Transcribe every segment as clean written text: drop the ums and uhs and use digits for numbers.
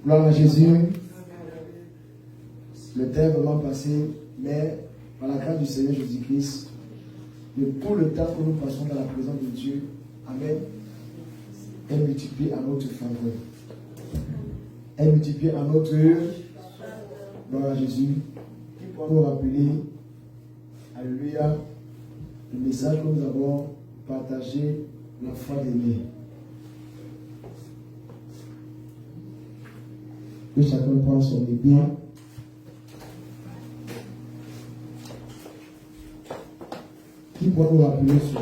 Gloire à Jésus. Le temps est vraiment passé, mais par la grâce du Seigneur Jésus-Christ, de tout le temps que nous passons dans la présence de Dieu, Amen, est multiplié à notre faveur. Est multiplié à notre gloire à Jésus, qui pourra nous rappeler, alléluia, le message que nous avons partagé la foi d'aimer. Que chacun prend son épée. Qui pourra nous rappeler cela?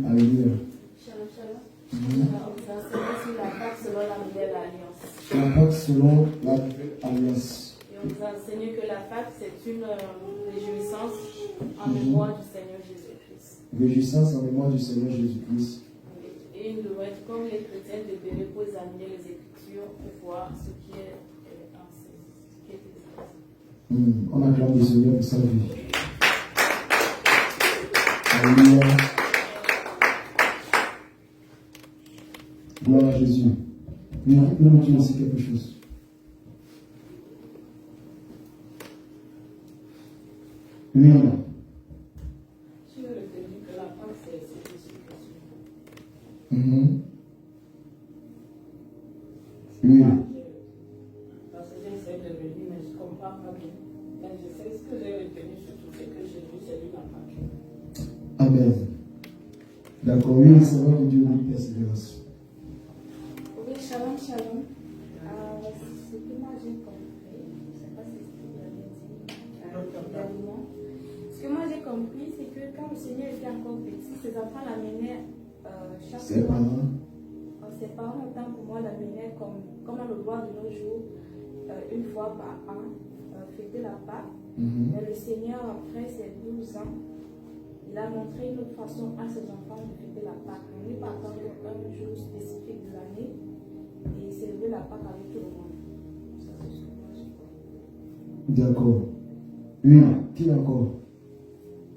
Alléluia. Shalom, shalom. On vous a enseigné sur la Pâque selon la nouvelle alliance. La Pâque selon la nouvelle alliance. Et on vous a enseigné que la Pâque, c'est une réjouissance en mémoire du Seigneur Jésus-Christ. Réjouissance en mémoire du Seigneur Jésus-Christ. Et il doit être comme les chrétiens devraient pour examiner les Écritures pour voir ce qui est enseigné. On acclame le Seigneur pour sa vie. Alléluia. Gloire à Jésus. Mais on peut nous dire aussi quelque chose. Oui. Tu as retenu que la Pâque, c'est Jésus-Christ. Oui. Parce que j'essaie de le lire, mais je ne comprends pas bien. Mais je sais ce que j'ai retenu surtout, c'est que Jésus, c'est lui la Pâque. Amen. D'accord, oui, c'est vrai que Dieu nous persévérance. Oui, shalom, shalom. Ce que moi j'ai compris, je ne sais pas si c'est ce que vous avez dit également. Ce que moi j'ai compris, c'est que quand le Seigneur était encore petit, ses enfants l'amenaient chaque fois. Ses parents, autant pour moi, l'amenaient comme on le voit de nos jours, une fois par an, fêter la Pâque. Mais le Seigneur, après ses 12 ans, il a montré une autre façon à ses enfants de fêter la Pâque. On n'est pas attendre un jour spécifique de l'année et célébrer la Pâque avec tout le monde. Ça, c'est ce que moi j'ai compris. D'accord. Oui, qui encore?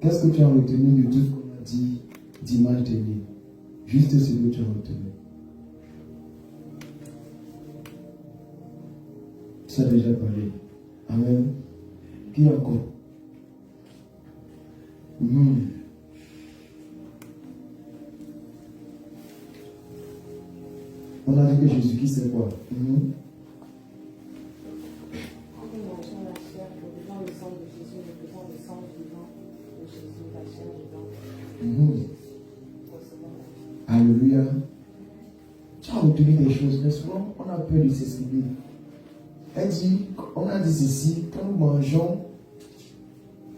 Qu'est-ce que tu as retenu de tout ce qu'on a dit dimanche dernier? Juste ce que tu as retenu. Ça a déjà parlé. Amen. Qui encore? On a dit que Jésus-Christ c'est quoi? En mangeant la chair, reposant le sang de Jésus, reposant le sang vivant de Jésus, la chair vivante. Alléluia. Tu as retenu des choses, mais souvent on a peur de s'exprimer. On a dit ceci, quand nous mangeons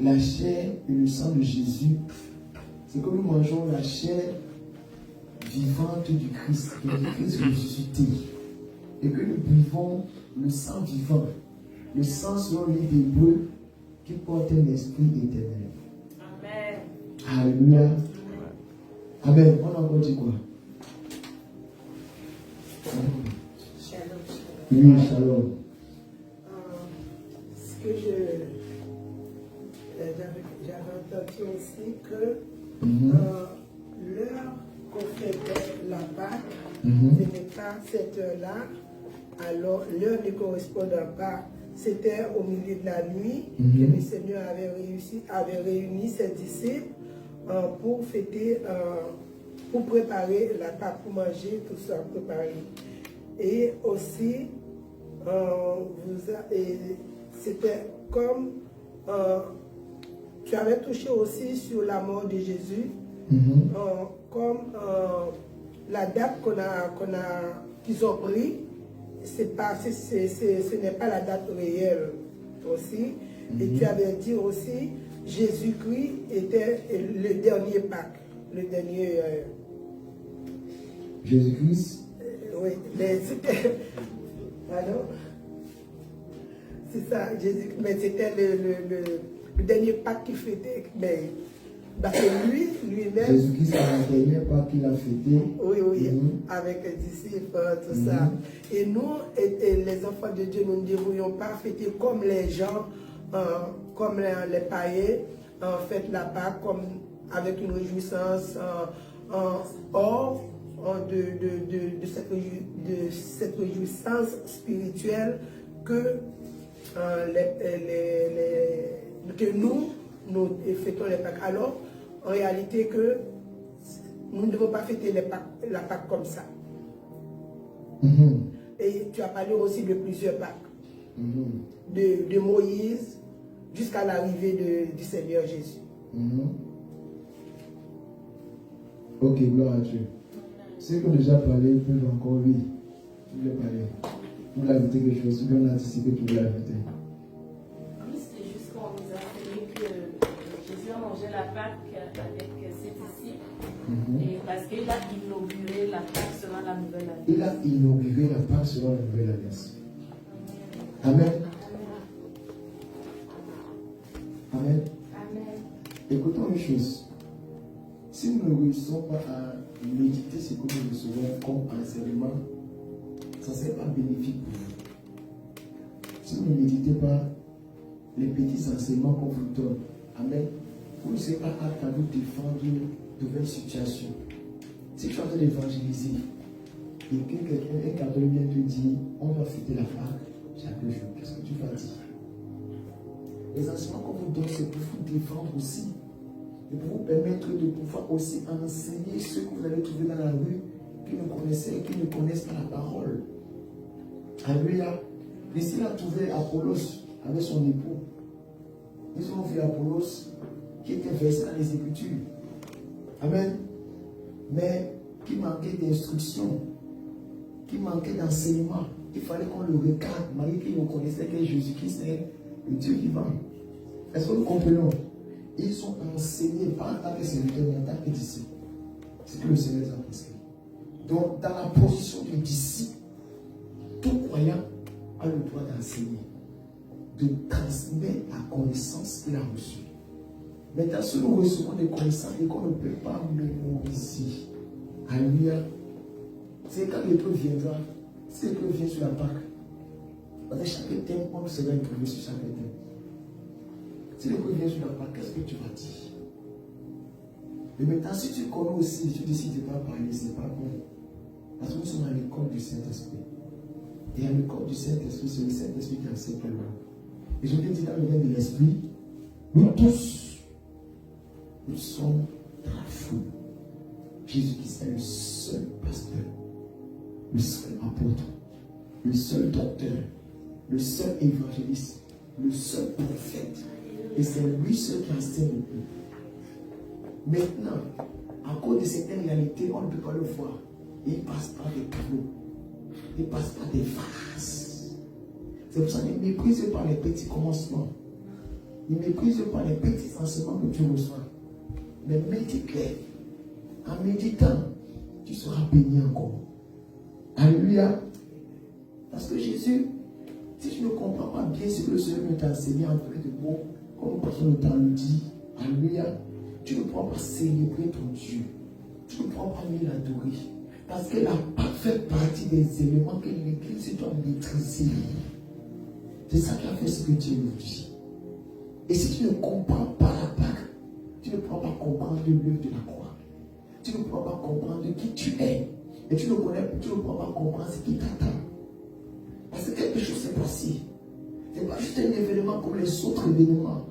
la chair et le sang de Jésus, c'est que nous mangeons la chair vivante du Christ ressuscité. Et que nous buvons le sang vivant, le sang selon les Hébreux qui porte un esprit éternel. Amen. Alléluia. Amen. On a encore dit quoi? Shalom. Oui, shalom. Ce que j'avais entendu aussi que l'heure qu'on fêtait la Pâque, ce n'est pas cette heure-là. Alors l'heure ne correspondant pas. C'était au milieu de la nuit que le Seigneur avait réuni ses disciples pour fêter, pour préparer la Pâque, pour manger, tout ça préparé. Et aussi, c'était comme tu avais touché aussi sur la mort de Jésus, comme la date qu'ils ont pris, ce n'est pas la date réelle aussi. Et tu avais dit aussi, Jésus-Christ était le dernier Pâques, le dernier... Jésus-Christ? Oui, mais c'était... Pardon? C'est ça, mais c'était le dernier Pâques qu'il fêtait. Mais parce que lui-même... Jésus-Christ, c'est le dernier Pâques qu'il a fêté. Oui, avec les disciples, tout ça. Et nous, les enfants de Dieu, nous ne devrions pas fêter comme les gens, comme les païens, fêtent la Pâques avec une réjouissance hors de cette réjouissance spirituelle que nous fêtons les Pâques. Alors, en réalité, que nous ne devons pas fêter la Pâque comme ça. Et tu as parlé aussi de plusieurs Pâques. De Moïse jusqu'à l'arrivée du Seigneur Jésus. Ok, gloire à Dieu. Ceux qui ont déjà parlé peuvent encore, oui, tu voulais parler. Vous voulez ajouter quelque chose, vous voulez anticiper, tu voulais ajouter. Oui, c'était juste qu'on nous a appris que Jésus a mangé la Pâque avec ses disciples. Et parce qu'il a inauguré la Pâque selon la nouvelle alliance. Il a inauguré la Pâque selon la nouvelle alliance. Amen. Amen. Amen. Écoutons une chose. Si nous ne réussissons pas à méditer ce que nous recevons comme enseignement, ça ne serait pas bénéfique pour vous. Si vous ne méditez pas les petits enseignements qu'on vous donne, amen, vous ne serez pas apte à vous défendre de votre situation. Si tu es en train d'évangéliser et que quelqu'un, un catholique vient te dire, on va fêter la Pâque chaque jour, qu'est-ce que tu vas dire? Les enseignements qu'on vous donne, c'est pour vous défendre aussi. Et pour vous permettre de pouvoir aussi enseigner ceux que vous allez trouver dans la rue, qui ne connaissent pas la parole. Alléluia. Ici, il a trouvé Apollos avec son époux. Ils ont vu Apollos qui était versé dans les Écritures. Amen. Mais qui manquait d'instruction, qui manquait d'enseignement. Il fallait qu'on le regarde, malgré qu'il reconnaissait que Jésus-Christ est le Dieu vivant. Est-ce que nous comprenons? Ils sont enseignés pas en tant que serviteurs, mais en tant que disciples. C'est ce que le Seigneur a prescrit. Donc, dans la position de disciple, tout croyant a le droit d'enseigner, de transmettre la connaissance qu'il a reçue. Maintenant, si nous recevons des connaissances et qu'on ne peut pas mémoriser, alléluia, c'est quand l'épreuve viendra, si l'épreuve vient sur la Pâque, parce que chaque thème, on sera éprouvé sur chaque thème. Si l'épreuve vient sur la Pâque, qu'est-ce que tu vas dire? Et maintenant, si tu connais aussi, tu décides de ne pas parler, ce n'est pas bon. Parce que nous sommes à l'école du Saint-Esprit. Et à l'école du Saint-Esprit, c'est le Saint-Esprit qui enseigne le monde. Et je te dis dans le lien de l'Esprit, nous tous, nous sommes dans la foule. Jésus-Christ est le seul pasteur, le seul apôtre, le seul docteur, le seul évangéliste, le seul prophète. Et c'est lui seul qui enseigne le peuple. Maintenant, à cause de certaines réalités, on ne peut pas le voir. Il passe par des canaux. Il passe par des phases. C'est pour ça qu'il ne méprise pas les petits commencements. Il ne méprise pas les petits enseignements que tu reçois. Mais médite-les. En méditant, tu seras béni encore. Alléluia. Parce que Jésus, si tu ne comprends pas bien ce que le Seigneur t'a enseigné en vrai de bon, comme personne ne t'a le dit, alléluia, tu ne pourras pas célébrer ton Dieu. Tu ne pourras pas mieux l'adorer. Parce qu'elle n'a pas fait partie des éléments que l'Église doit maîtriser. C'est ça qui a fait ce que Dieu nous dit. Et si tu ne comprends pas la Pâque, tu ne pourras pas comprendre l'œuvre de la croix. Tu ne pourras pas comprendre qui tu es. Et tu ne pourras pas comprendre ce qui t'attend. Parce que quelque chose s'est passé. Ce n'est pas juste un événement comme les autres événements.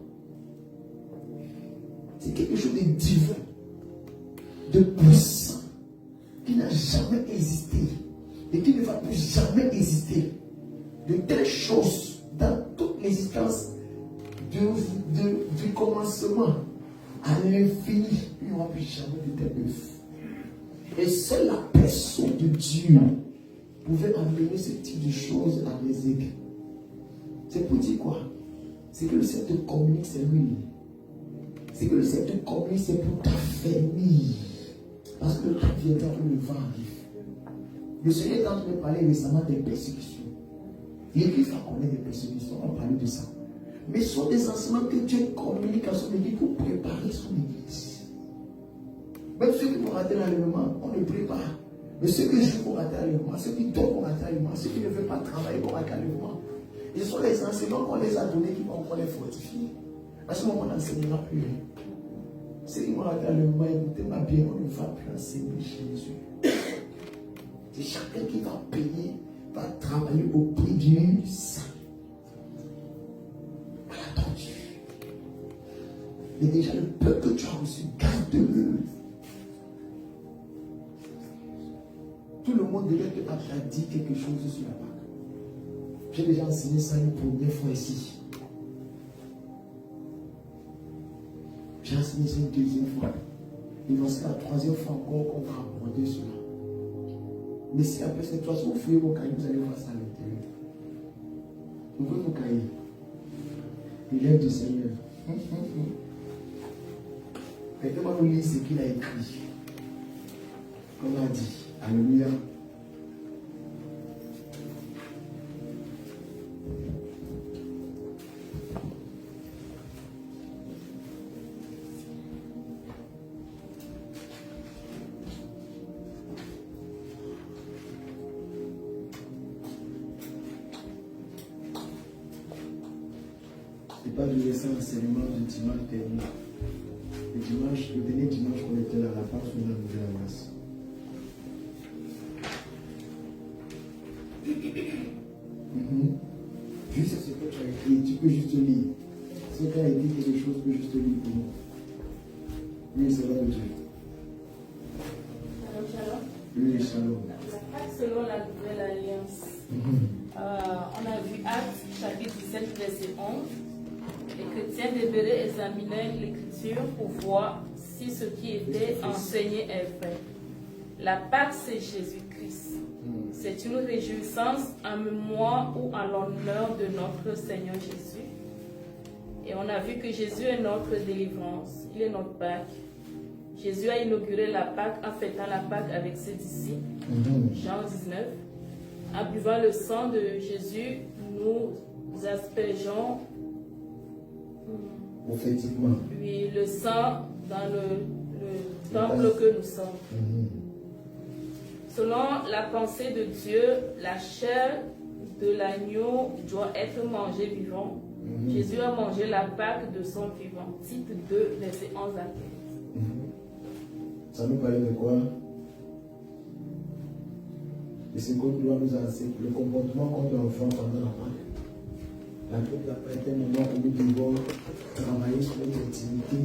C'est quelque chose de divin, de puissant, qui n'a jamais existé et qui ne va plus jamais exister. De telles choses dans toute l'existence du commencement à l'infini, il n'y aura plus jamais de telles œuvres. Et seule la personne de Dieu pouvait amener ce type de choses à Ézéchiel. C'est pour dire quoi? C'est que le Seigneur te communique, c'est lui. C'est que le Seigneur te communique, c'est pour ta famille. Parce que le temps viendra où le vent arrive. Le Seigneur est en train de parler récemment des persécutions. L'Église va connaître des persécutions, on va parler de ça. Mais ce sont des enseignements que Dieu communique à son Église pour préparer son Église. Même ceux qui vont rater l'enlèvement, on le prépare. Mais ceux qui jouent pour rater l'enlèvement, ceux qui dorment pour rater l'enlèvement, ceux qui ne veulent pas travailler pour rater l'enlèvement, ce sont les enseignements qu'on les a donnés qui vont encore les fortifier. À ce moment, on n'enseignera plus. Ceux qui vont rater l'enlèvement, écoutez-moi bien, on ne va plus enseigner Jésus. C'est chacun qui va payer, va travailler au prix du sang. Attendu. Mais déjà, le peuple que tu as reçu, garde-le. Tout le monde devait te a dit quelque chose sur la Pâque. J'ai déjà enseigné ça une première fois ici. J'ai enseigné ça une deuxième fois. Et c'est la troisième fois encore qu'on va aborder cela. Mais si après cette fois, si vous fouillez vos cahiers, vous allez voir ça à l'intérieur. Ouvrez vos cahiers. L'élève du Seigneur. Mettez-moi nous lire ce qu'il a écrit. Comme on a dit. Alléluia. C'est pas du récent enseignement du dimanche dernier. Le dernier dimanche qu'on était là, la part sur la nouvelle alliance. Juste ce que tu as écrit, tu peux juste lire. Si tu as écrit quelque chose, tu peux juste lire pour nous. Oui, c'est là de Dieu. Shalom, shalom. Oui, shalom. La Pâque selon la nouvelle alliance. On a vu Actes, chapitre 17, verset 11. Les chrétiens devraient examiner l'écriture pour voir si ce qui était enseigné est vrai. La Pâque, c'est Jésus-Christ. C'est une réjouissance en mémoire ou en l'honneur de notre Seigneur Jésus. Et on a vu que Jésus est notre délivrance. Il est notre Pâque. Jésus a inauguré la Pâque en fêtant la Pâque avec ses disciples. Jean 19. En buvant le sang de Jésus, nous aspergeons Effectivement. oui, le sang dans le temple que nous sommes. Selon la pensée de Dieu, la chair de l'agneau doit être mangée vivant. Jésus a mangé la Pâque de son vivant. Titre 2, verset 11 à 15. Ça nous parlait de quoi? Et ce qu'on doit nous enseigner, le comportement qu'on doit faire pendant la Pâque. La Pâque n'a pas été un moment où nous devons travailler sur notre intimité,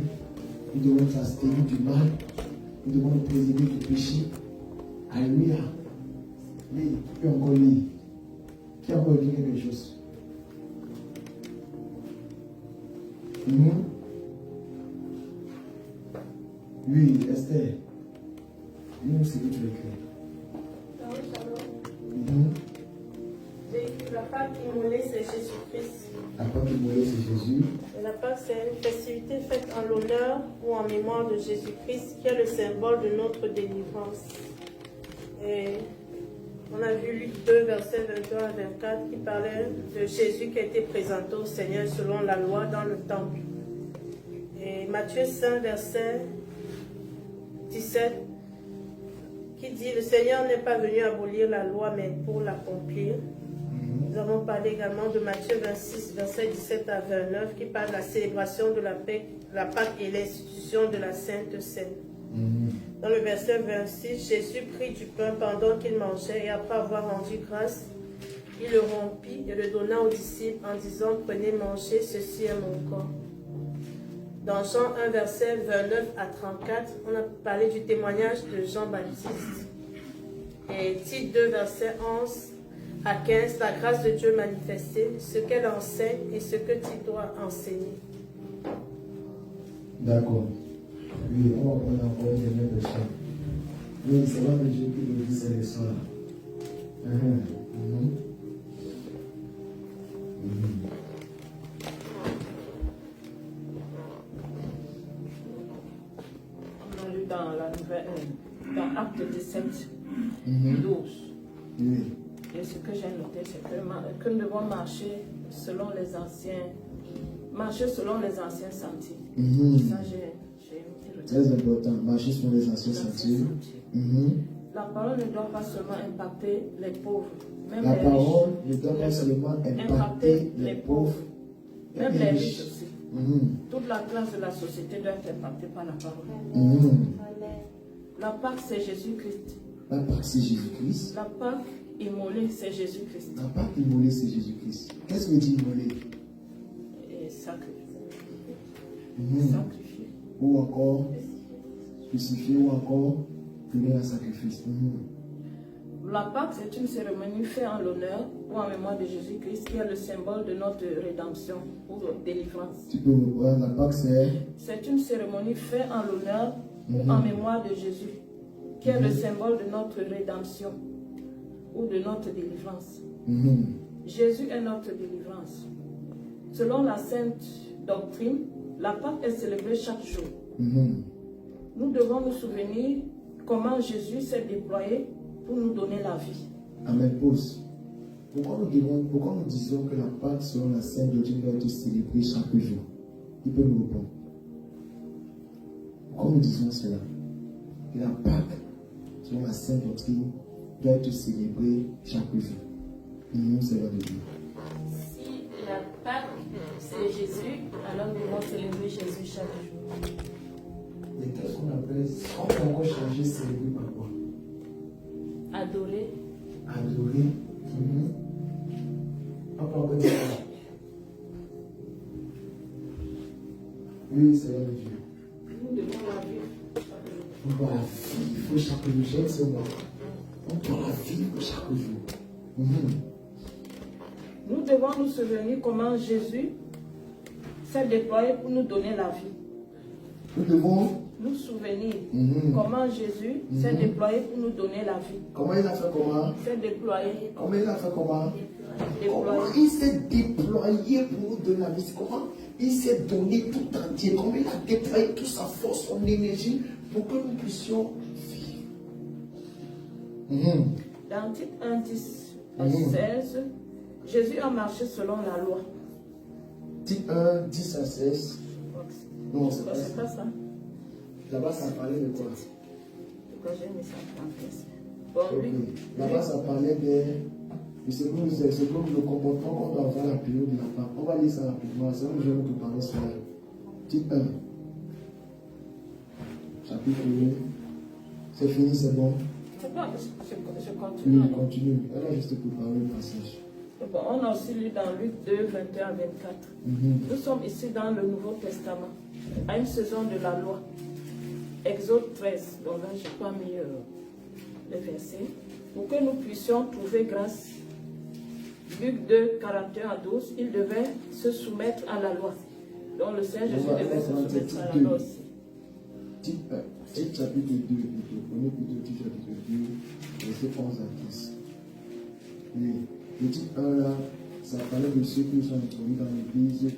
nous devons nous abstenir du mal, nous devons nous préserver du péché. Alléluia. Oui, qui peut encore lire? Qui a encore dit quelque chose? Oui, Esther. Dis-nous ce que tu écris. La Pâque immolée, c'est Jésus-Christ. La Pâque immolée, c'est Jésus. Et la Pâque, c'est une festivité faite en l'honneur ou en mémoire de Jésus-Christ, qui est le symbole de notre délivrance. Et on a vu Luc 2, versets 23 à 24, qui parlait de Jésus qui a été présenté au Seigneur selon la loi dans le temple. Et Matthieu 5, verset 17, qui dit « Le Seigneur n'est pas venu abolir la loi, mais pour l'accomplir. » Nous avons parlé également de Matthieu 26, verset 17 à 29, qui parle de la célébration de la Pâque et l'institution de la Sainte Seine. Dans le verset 26, Jésus prit du pain pendant qu'il mangeait et après avoir rendu grâce, il le rompit et le donna aux disciples en disant « Prenez, mangez, ceci est mon corps. » Dans Jean 1, verset 29 à 34, on a parlé du témoignage de Jean-Baptiste. Et Tite 2, verset 11 à 15, la grâce de Dieu manifestée, ce qu'elle enseigne et ce que Tite doit enseigner. D'accord. Oui, on va prendre encore une dernière personne. Oui, c'est l'homme de Dieu qui nous dit ces leçons-là. On a lu dans la nouvelle, dans Acte 17, 12. Oui. Et ce que j'ai noté, c'est que nous devons marcher selon les anciens sentiers. Ça, j'ai noté le Très important, marcher sur les anciens sentiers. La parole ne doit pas seulement impacter les pauvres, même La les parole riches. ne doit pas seulement impacter les pauvres, Même et les les riches aussi. Toute la classe de la société doit être impactée par la parole. La Pâque, c'est Jésus-Christ. La Pâque, c'est Jésus-Christ. La Pâque immolée, c'est Jésus-Christ. La Pâque immolée, c'est Jésus-Christ. Qu'est-ce que veut dire immolée? Et sacrifié. Ou encore crucifié, ou encore donner un sacrifice. La Pâque, c'est une cérémonie faite en l'honneur ou en mémoire de Jésus-Christ, qui est le symbole de notre rédemption ou de délivrance. Tu peux me voir, la Pâque, C'est une cérémonie faite en l'honneur ou en mémoire de Jésus, qui est le symbole de notre rédemption ou de notre délivrance. Jésus est notre délivrance. Selon la sainte doctrine, la Pâque est célébrée chaque jour. Nous devons nous souvenir comment Jésus s'est déployé pour nous donner la vie. Amen. Pause. Pourquoi nous disons que la Pâque, selon la sainte doctrine, doit être célébrée chaque jour? Qui peut nous répondre? Pourquoi nous disons cela? Que la Pâque, selon la sainte doctrine, doit être célébrée chaque jour. C'est là de Dieu. Si la Pâque, c'est Jésus, alors nous devons célébrer Jésus chaque jour. Et qu'est-ce qu'on appelle? On peut encore changer célébrer par quoi? Adorer. Adorer. On peut encore dire quoi? Oui, c'est là de Dieu. Nous devons la vivre. On doit la vivre chaque jour. J'aime ce mot. On doit la vivre chaque jour. Nous devons nous souvenir comment Jésus s'est déployé pour nous donner la vie. Nous devons Nous souvenir comment Jésus s'est déployé pour nous donner la vie. Comment il a fait comment? S'est déployé. Comment il a fait comment? Déployé. Comment il s'est déployé pour nous donner la vie? Comment il s'est donné tout entier? Comment il a déployé toute sa force, son énergie pour que nous puissions vivre? Dans Tite 1, 10 à 16, Jésus a marché selon la loi. Tite 1, 10 à 16. Non, c'est pas C'est ça. pas ça. Là-bas, ça parlait de quoi? Pourquoi j'ai mis ça en place? Bon, Ok. Là-bas, ça parlait de ce que le comportement qu'on doit avoir à la période de la Pâque. On va lire ça rapidement. C'est un jeune qui parlait sur la Tite 1. Chapitre 1. C'est fini, c'est bon? c'est bon, je Oui, continue. continue. Elle a juste préparé le passage. Bon, on a aussi lu dans Luc 2, 21 à 24. Nous sommes ici dans le Nouveau Testament, à une saison de la loi. Exode 13, donc là, je n'ai pas mis les versets. Pour que nous puissions trouver grâce. Luc 2, 41 à 12, il devait se soumettre à la loi. Donc le Seigneur Jésus devait se soumettre à la loi aussi. Tite chapitre 2, prenez plutôt Tite chapitre 2, verset 11 à 10. Oui. Le titre 1 là, ça parlait de ceux qui sont introduits dans l'église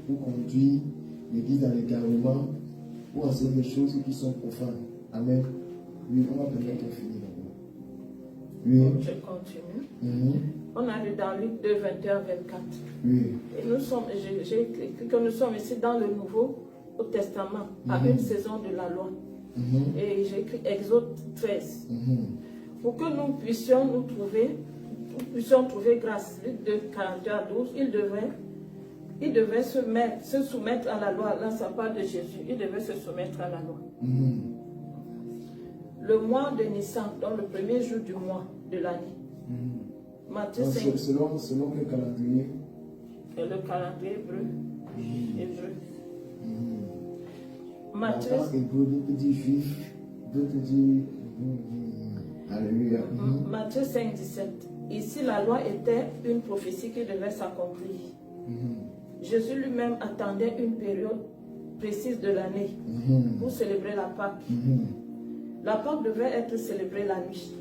pour conduire l'église dans l'égarement, pour enseigner des choses qui sont profanes. Amen. Oui, on va permettre de finir d'abord. Oui. Je continue. On a lu dans Luc 2, 21 à 24. Oui. Et nous sommes, j'ai écrit que nous sommes ici dans le Nouveau Testament, à une saison de la loi. Et j'ai écrit Exode 13. Pour que nous puissions trouver grâce. Luc 2, 41 à 12, il devait se soumettre à la loi. Là, ça parle de Jésus. Il devait se soumettre à la loi. Le mois de Nissan, donc le premier jour du mois de l'année. Matthieu 5. Selon quel calendrier? Le calendrier hébreu. Matthieu. Hébreu, d'autres disent juif, d'autres disent. Alléluia. Matthieu 5, 17. Ici, la loi était une prophétie qui devait s'accomplir. Jésus lui-même attendait une période précise de l'année pour célébrer la Pâque. La Pâque devait être célébrée la nuit.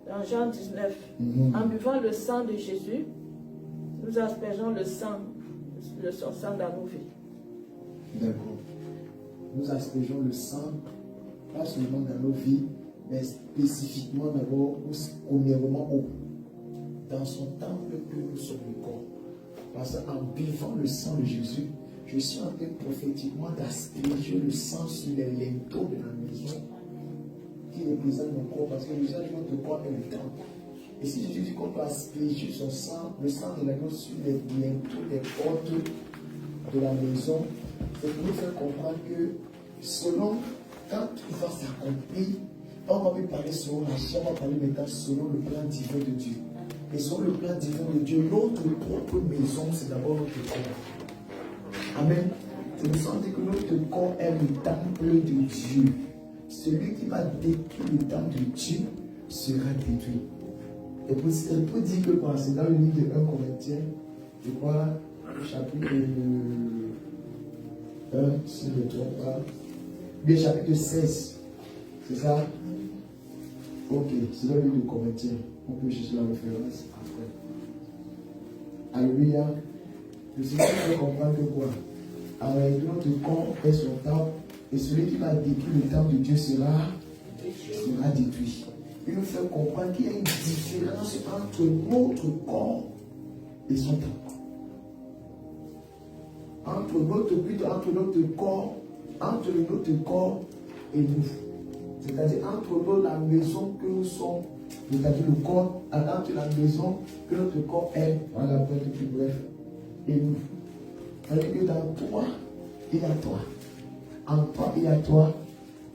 Dans Jean 19, en buvant le sang de Jésus, nous aspergeons son sang dans nos vies. D'accord. Nous aspergeons le sang, pas seulement dans nos vies, mais spécifiquement d'abord, premièrement, dans son temple que nous sommes le corps. Parce qu'en buvant le sang de Jésus, je suis en train prophétiquement d'asperger le sang sur les linteaux de la maison qui représente mon corps, parce que le sang de notre corps est le temple. Et si Jésus dit qu'on doit asperger son sang, le sang de l'agneau sur les linteaux des portes de la maison, c'est pour nous faire comprendre que selon, quand tout va s'accomplir, on va plus parler selon la chair, on va parler maintenant selon le plan divin de Dieu. Et selon le plan divin de Dieu, notre propre maison, c'est d'abord notre corps. Amen. C'est nous sentir que notre corps est le temple de Dieu. Celui qui va détruire le temple de Dieu sera détruit. Et pour dire que c'est dans le livre de 1 Corinthiens, je crois, chapitre 1, si je ne me trompe pas, bien chapitre 16, c'est ça? Ok, c'est dans le livre de Corinthiens. On peut chercher la référence après. Alléluia. Le Seigneur fait comprendre que quoi? Avec notre corps est son temple, et celui qui va détruire le temple de Dieu sera détruit. Il nous fait comprendre qu'il y a une différence entre notre corps et son temple. Entre notre corps et nous. C'est-à-dire entre la maison que nous sommes, c'est-à-dire le corps, entre la maison que notre corps est, voilà, pour être plus bref, et nous. C'est-à-dire que dans toi, il y a toi. En toi, il y a toi.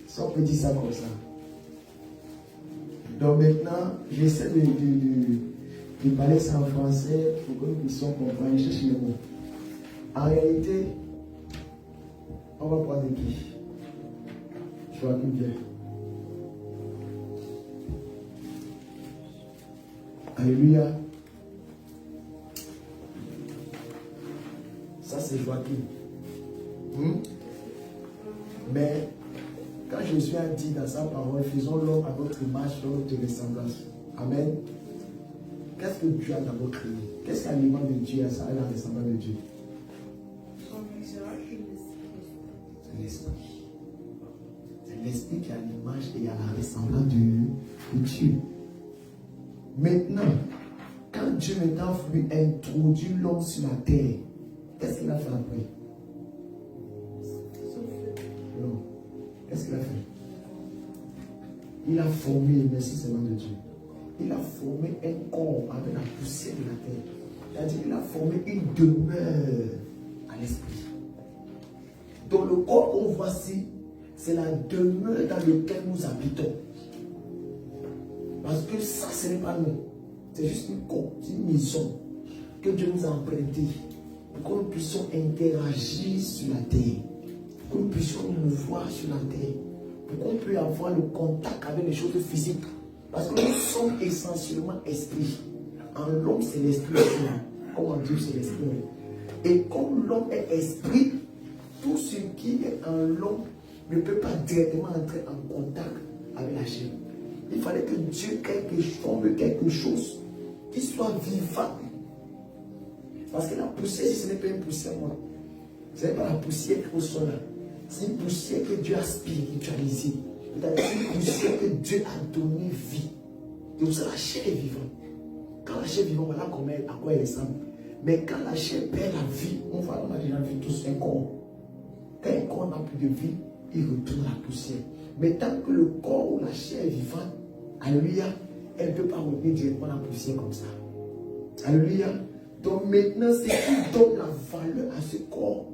Si on peut dire ça comme ça. Donc maintenant, j'essaie de parler ça en français pour que nous puissions comprendre. Je cherche les mots. En réalité, on va prendre qui? Joachim bien. Alléluia. Ça c'est Joachim. Mais quand Jésus a dit dans sa parole, faisons l'homme à notre image, dans notre ressemblance. Amen. Qu'est-ce que Dieu a d'abord créé? Qu'est-ce qu'alimente de Dieu à ça, à la ressemblance de Dieu? C'est l'esprit. C'est l'esprit qui a l'image et à la ressemblance de Dieu. Maintenant, quand Dieu maintenant voulu introduire l'homme sur la terre, qu'est-ce qu'il a fait après? Non. Qu'est-ce qu'il a fait? Il a formé, merci Seigneur de Dieu, il a formé un corps avec la poussière de la terre. C'est-à-dire qu'il a formé une demeure à l'esprit. Donc le corps qu'on voit ici, c'est la demeure dans laquelle nous habitons. Parce que ça, ce n'est pas nous. C'est juste une maison que Dieu nous a empruntée pour que nous puissions interagir sur la terre. Pour que nous puissions nous voir sur la terre. Pour qu'on puisse avoir le contact avec les choses physiques. Parce que nous sommes essentiellement esprits. En l'homme, c'est l'esprit. Comme en Dieu, c'est l'esprit. Et comme l'homme est esprit, tout ce qui est en l'homme ne peut pas directement entrer en contact avec la chair. Il fallait que Dieu forme quelque chose qui soit vivant. Parce que la poussière, si ce n'est pas une poussière, moi, ce n'est pas la poussière au sol. C'est une poussière que Dieu a spiritualisée. C'est une poussière que Dieu a donné vie. Donc ça, la chair est vivante. Quand la chair est vivante, voilà à quoi elle ressemble. Mais quand la chair perd la vie, on a déjà vu tous un corps. Quand un corps n'a plus de vie, il retourne à la poussière. Mais tant que le corps ou la chair est vivante, alléluia, elle ne peut pas revenir directement à la poussière comme ça. Alléluia. Donc maintenant, ce qui donne la valeur à ce corps,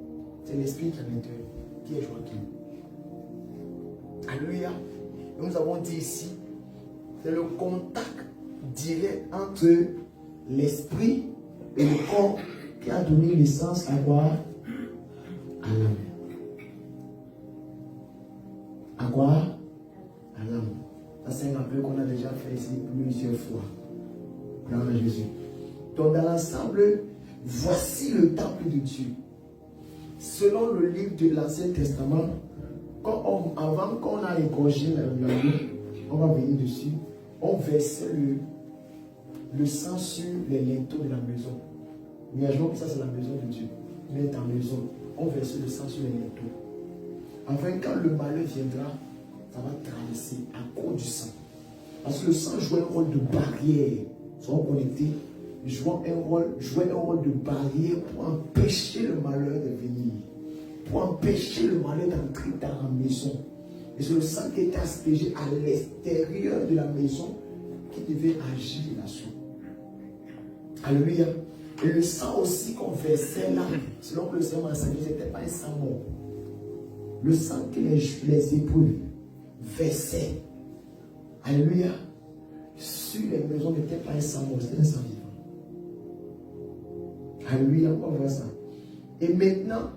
c'est l'esprit qui est à l'intérieur, qui est Joachim. Alléluia. Nous avons dit ici, c'est le contact direct entre l'esprit et le corps qui a donné naissance à quoi? À l'âme. À quoi? À l'âme. Ça, c'est un rappel qu'on a déjà fait ici plusieurs fois. Dans Jésus. Donc, dans l'ensemble, voici le temple de Dieu. Selon le livre de l'Ancien Testament, quand on a égorgé l'agneau, on va venir dessus, on versait le sang sur les linteaux de la maison. Imaginons que ça c'est la maison de Dieu. Mais ta maison, on versait le sang sur les linteaux. Enfin, quand le malheur viendra, ça va traverser à cause du sang. Parce que le sang jouait un rôle de barrière. Ils sont connectés. Jouait un rôle de barrière pour empêcher le malheur de venir. Pour empêcher le malheur d'entrer dans la maison. Et c'est le sang qui était aspergé à l'extérieur de la maison qui devait agir là-dessus. Alléluia. Et le sang aussi qu'on versait là, selon que le Seigneur m'a enseigné, ce n'était pas un sang mort. Le sang que les époux versaient, alléluia, sur les maisons n'était pas un sang mort, c'était un sang vivant. Alléluia, on va voir ça. Et maintenant,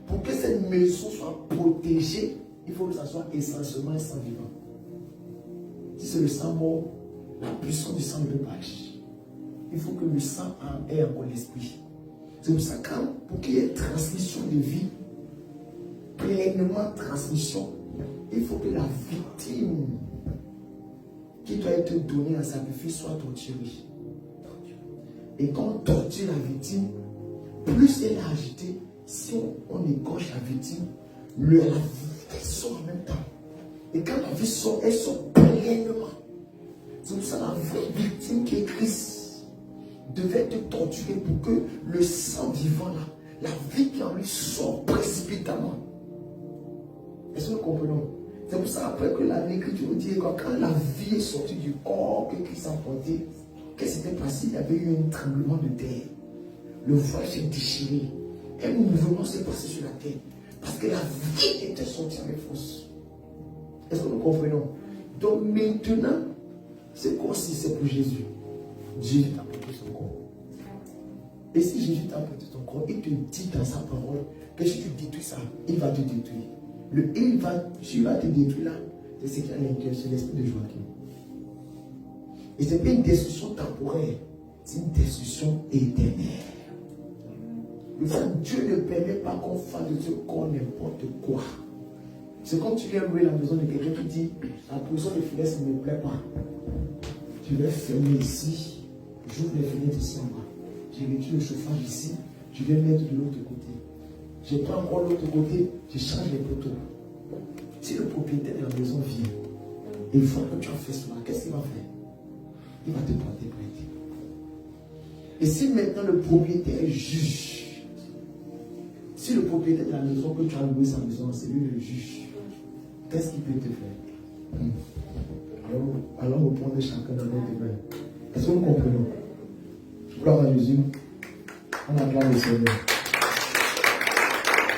pour que cette maison soit protégée, il faut que ça soit essentiellement un sang vivant. Si c'est le sang mort, la puissance du sang ne peut pas agir. Il faut que le sang ait encore l'esprit. C'est pour ça que pour qu'il y ait transmission de vie, pleinement transmission, il faut que la victime qui doit être donnée en sacrifice soit torturée. Et quand on torture la victime, plus elle est agitée, si on égorge la victime, la vie sort en même temps. Et quand la vie sort, elle sort pleinement. C'est pour ça que la vraie victime qui est Christ devait être torturée pour que le sang vivant là, la vie qui en lui sort précipitamment. Est-ce que nous comprenons? C'est pour ça après que l'Écriture nous dit que quand la vie est sortie du corps que Christ a porté, qu'est-ce qui s'était passé? Il y avait eu un tremblement de terre. Le voile s'est déchiré. Un mouvement s'est passé sur la terre. Parce que la vie était sortie avec force. Est-ce que nous comprenons? Donc maintenant, c'est quoi si c'est pour Jésus? Jésus t'a porté son corps. Et si Jésus t'a porté ton corps, il te dit dans sa parole que si tu détruis ça, il va te détruire. Tu vas te détruire là, c'est ce qu'il y a à l'intérieur, c'est l'esprit de Joachim. Et ce n'est pas une destruction temporaire, c'est une destruction éternelle. Dieu ne permet pas qu'on fasse de ce corps n'importe quoi. C'est comme tu viens louer la maison de quelqu'un qui dit la position de finesse ne me plaît pas. Je vais fermer ici, j'ouvre les fenêtres ici en bas. Je réduis le chauffage ici, je vais mettre de l'autre côté. Je prends encore l'autre côté, je change les poteaux. Si le propriétaire de la maison vient et il voit que tu as fait cela, qu'est-ce qu'il va faire? Il va te porter plainte. Et si maintenant le propriétaire juge, si le propriétaire de la maison que tu as loué sa maison, c'est lui le juge, qu'est-ce qu'il peut te faire? Alors nous prenons chacun dans notre main. Est-ce que nous comprenons? Gloire à Jésus. On acclame le Seigneur.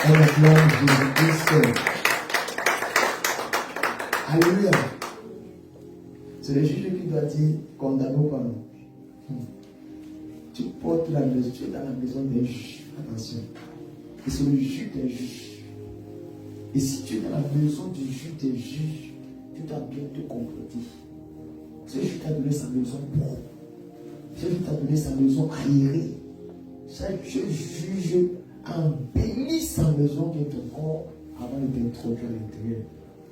On acclame Jésus-Christ. Alléluia. C'est le juge qui doit dire condamnons pas nous. Tu portes la maison, tu es dans la maison des juges. Attention. Et c'est le juge des juges. Et si tu es dans la maison du juge des juges, tu dois bien te comporter. Ce juge t'a donné sa maison propre. Ce juge t'a donné sa maison aérée. Ce juge embellit sa maison qui est ton corps avant de t'introduire à l'intérieur.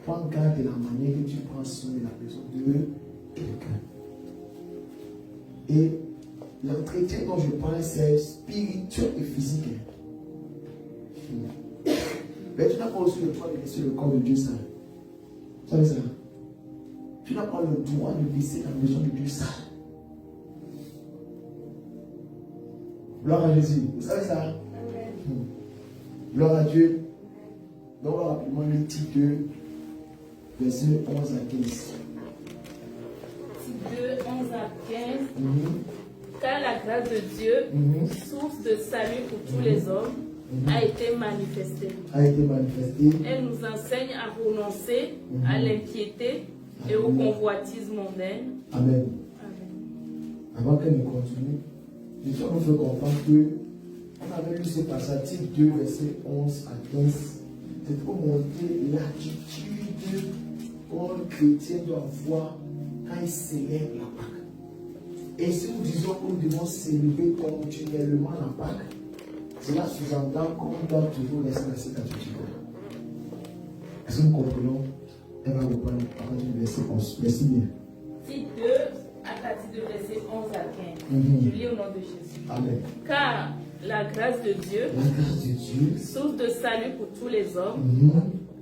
Prends garde de la manière que tu prends soin de la maison de quelqu'un. Et l'entretien dont je parle, c'est spirituel et physique. Mais tu n'as pas aussi le droit de laisser le corps de Dieu sale. Vous savez ça? Tu n'as pas le droit de laisser la maison de Dieu sale. Gloire à Jésus. Vous savez ça? Gloire à Dieu. Donc, on va rapidement le titre 2, verset 11 à 15. Titre 2, 11 à 15. Car la grâce de Dieu, source de salut pour tous les hommes, a été manifestée. Elle nous enseigne à renoncer à l'impiété et aux convoitises mondaines. Amen. Avant qu'elle ne continue, je tiens à nous faire comprendre que on avait lu ce passage, titre 2, verset 11 à 15. C'est pour montrer l'attitude qu'un chrétien doit avoir quand il célèbre la Pâque. Et si nous disons que nous devons célébrer continuellement la Pâque, cela sous-entend qu'on doit toujours rester dans cette attitude. Est-ce que nous comprenons? Elle va reprendre à partir du verset 11. Merci bien. Si 2, à partir du verset 11 à 15. Mhm. Je lis au nom de Jésus. Amen. Car la grâce de Dieu, La grâce de Dieu source de salut pour tous les hommes,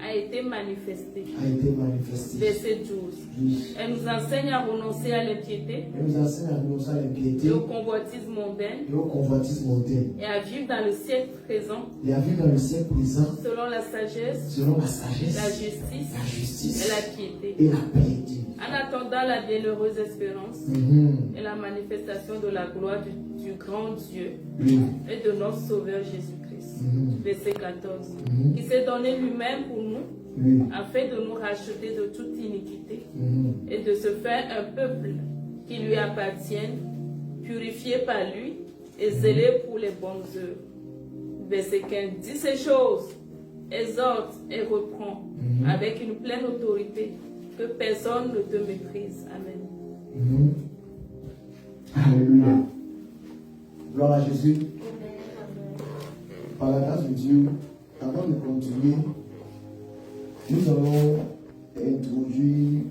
a été manifestée. a été manifestée. Verset 12. Oui. Elle nous enseigne à renoncer à l'impiété Elle nous enseigne à renoncer à l'impiété et au convoitisme mondain et au convoitisme mondain. et à vivre dans le siècle présent Et à vivre dans le siècle présent selon la sagesse, selon la sagesse, la justice la justice et la piété. et la piété. En attendant la bienheureuse espérance Mhm. et la manifestation de la gloire du grand Dieu Oui. et de notre Sauveur Jésus-Christ. Mhm. Verset 14. Mhm. Qui s'est donné lui-même pour nous Oui. afin de nous racheter de toute iniquité Mhm. et de se faire un peuple qui lui appartienne, purifié par lui et zélé pour les bonnes œuvres. Verset 15. Dis ces choses, exhorte et reprend avec une pleine autorité, que personne ne te méprise. Amen. Mhm. Alléluia. Gloire à Jésus. Par la grâce de Dieu, avant de continuer, nous allons introduire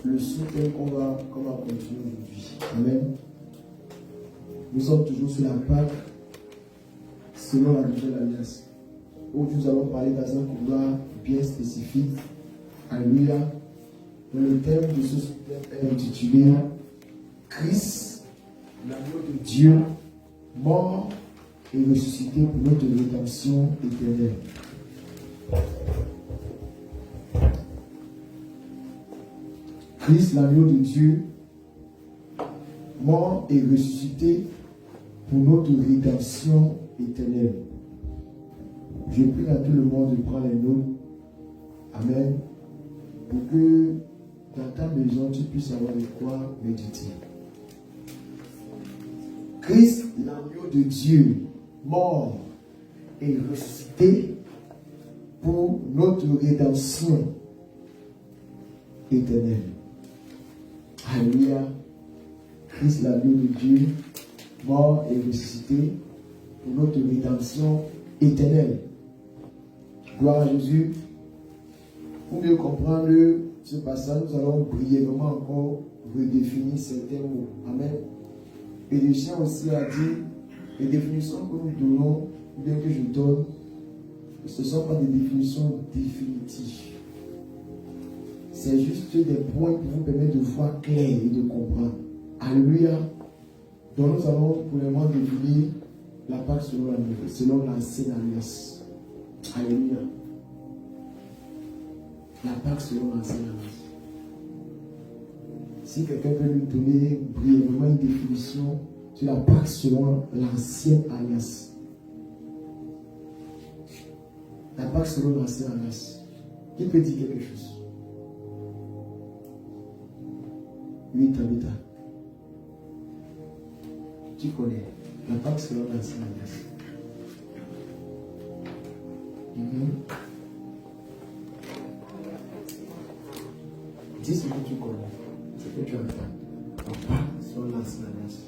le sous-thème qu'on va continuer aujourd'hui. Amen. Nous sommes toujours sur la Pâque selon la nouvelle alliance, où nous allons parler dans un couloir bien spécifique. Alléluia. Le thème de ce sous-thème est intitulé Christ, l'agneau de Dieu, mort et ressuscité pour notre rédemption éternelle. Christ, l'agneau de Dieu, mort et ressuscité pour notre rédemption éternelle. Je prie à tout le monde de prendre les noms. Amen. Pour que dans ta maison, tu puisses avoir de quoi méditer. Christ, l'agneau de Dieu, mort et ressuscité pour notre rédemption éternelle. Alléluia. Christ, l'agneau de Dieu, mort et ressuscité pour notre rédemption éternelle. Gloire à Jésus. Pour mieux comprendre ce passage, nous allons brièvement encore redéfinir certains mots. Amen. Et le chien aussi a dit, les définitions que nous donnons, ou bien que je donne, ce ne sont pas des définitions définitives. C'est juste des points qui vous permettent de voir clair et de comprendre. Alléluia. Donc nous allons pour le moment définir la Pâque selon l'ancienne alliance. Alléluia. La Pâque selon l'ancienne alliance. Si quelqu'un peut lui donner brièvement une définition sur la Pâque selon l'ancienne alliance. La Pâque selon l'ancienne alliance. Qui peut dire quelque chose? Oui, Tabitha. Tu connais la Pâque selon l'ancienne alliance. Dis ce que tu connais, ce que tu entends. La Pâque selon l'ancienne alliance.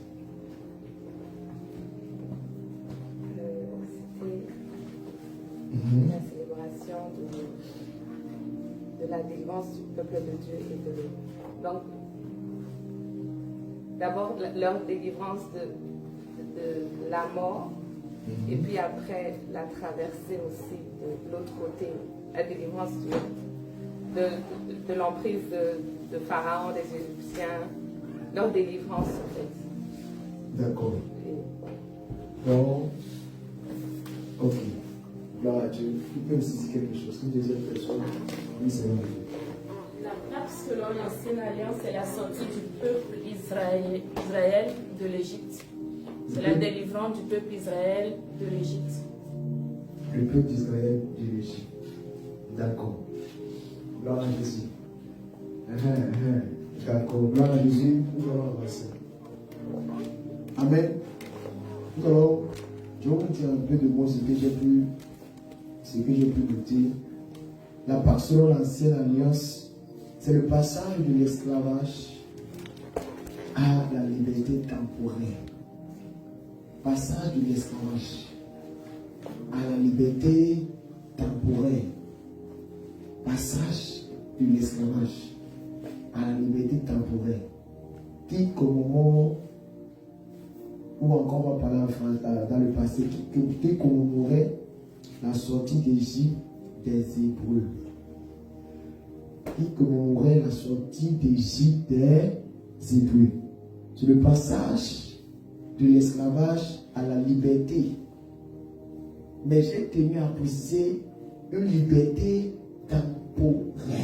C'était la célébration de la délivrance du peuple de Dieu et de donc d'abord leur délivrance de la mort et puis après la traversée aussi de l'autre côté, la délivrance de l'emprise de Pharaon, des Égyptiens, leur délivrance en fait. D'accord. Donc, ok. Gloire à Dieu. Tu peux me saisir quelque chose. Une deuxième personne. Oui, c'est vrai. La Pâque selon l'ancienne alliance, c'est la sortie du peuple Israël de l'Égypte. C'est la délivrance du peuple Israël de l'Égypte. Le peuple d'Israël de l'Égypte. D'accord. Gloire à Jésus. D'accord. Gloire à Jésus. Nous allons avancer. Amen. Nous allons, je vais vous dire un peu de moi ce que j'ai pu noter. La Pâque selon l'ancienne alliance, c'est le passage de l'esclavage à la liberté temporaire. Passage de l'esclavage à la liberté temporaire. passage de l'esclavage à la liberté temporaire, qui commémore, ou encore on va parler en France, dans le passé, qui commémorait la sortie d'Égypte des Hébreux. Qui commémorait la sortie d'Égypte des Hébreux. C'est le passage de l'esclavage à la liberté. Mais j'ai tenu à préciser une liberté temporaire.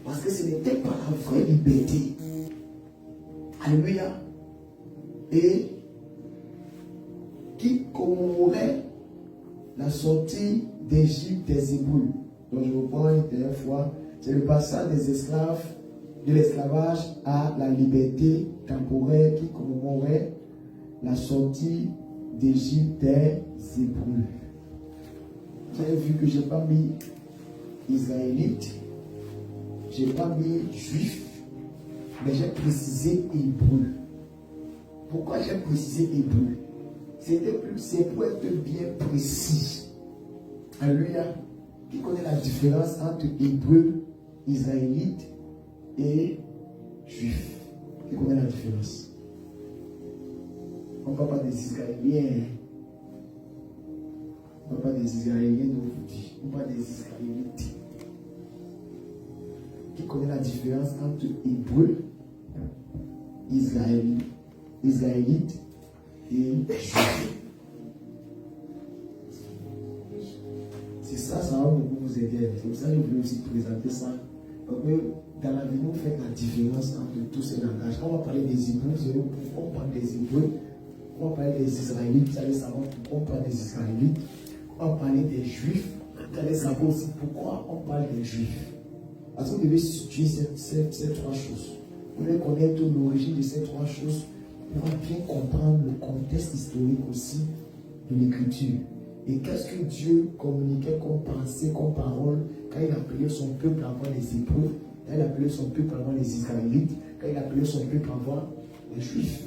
Parce que ce n'était pas la vraie liberté. Alléluia. Et qui commémorait la sortie d'Égypte des Hébreux. Donc je reprends une dernière fois. C'est le passage des esclaves, de l'esclavage à la liberté temporaire qui commémorait la sortie d'Égypte des Hébreux. Vous avez vu que je n'ai pas mis Israélites, je n'ai pas mis Juifs, mais j'ai précisé Hébreux. Pourquoi j'ai précisé Hébreux? C'est pour être bien précis. Alléluia. Qui connaît la différence entre Hébreux, Israélites et Juifs? Qui connaît la différence? On ne parle pas des Israéliens. On ne parle pas des Israéliens d'aujourd'hui. On parle des Israélites. Qui connaît la différence entre Hébreux, Israélites et Juifs? C'est ça, ça va beaucoup vous aider. C'est pour ça que je voulais aussi présenter ça. Donc, dans la vie, vous faites la différence entre tous ces langages. Quand on va parler des Hébreux, vous savez pourquoi on parle des Hébreux. Quand on va parler des Israélites, vous allez savoir pourquoi on parle des Israélites. Quand on va parler des Juifs, vous allez savoir aussi pourquoi on parle des Juifs. Parce que vous devez situer ces trois choses. Vous devez connaître l'origine de ces trois choses pour bien comprendre le contexte historique aussi de l'écriture. Et qu'est-ce que Dieu communiquait comme pensée, comme parole, quand il appelait son peuple avant les Hébreux, quand il appelait son peuple avant les Israélites, quand il appelait son peuple avant les Juifs.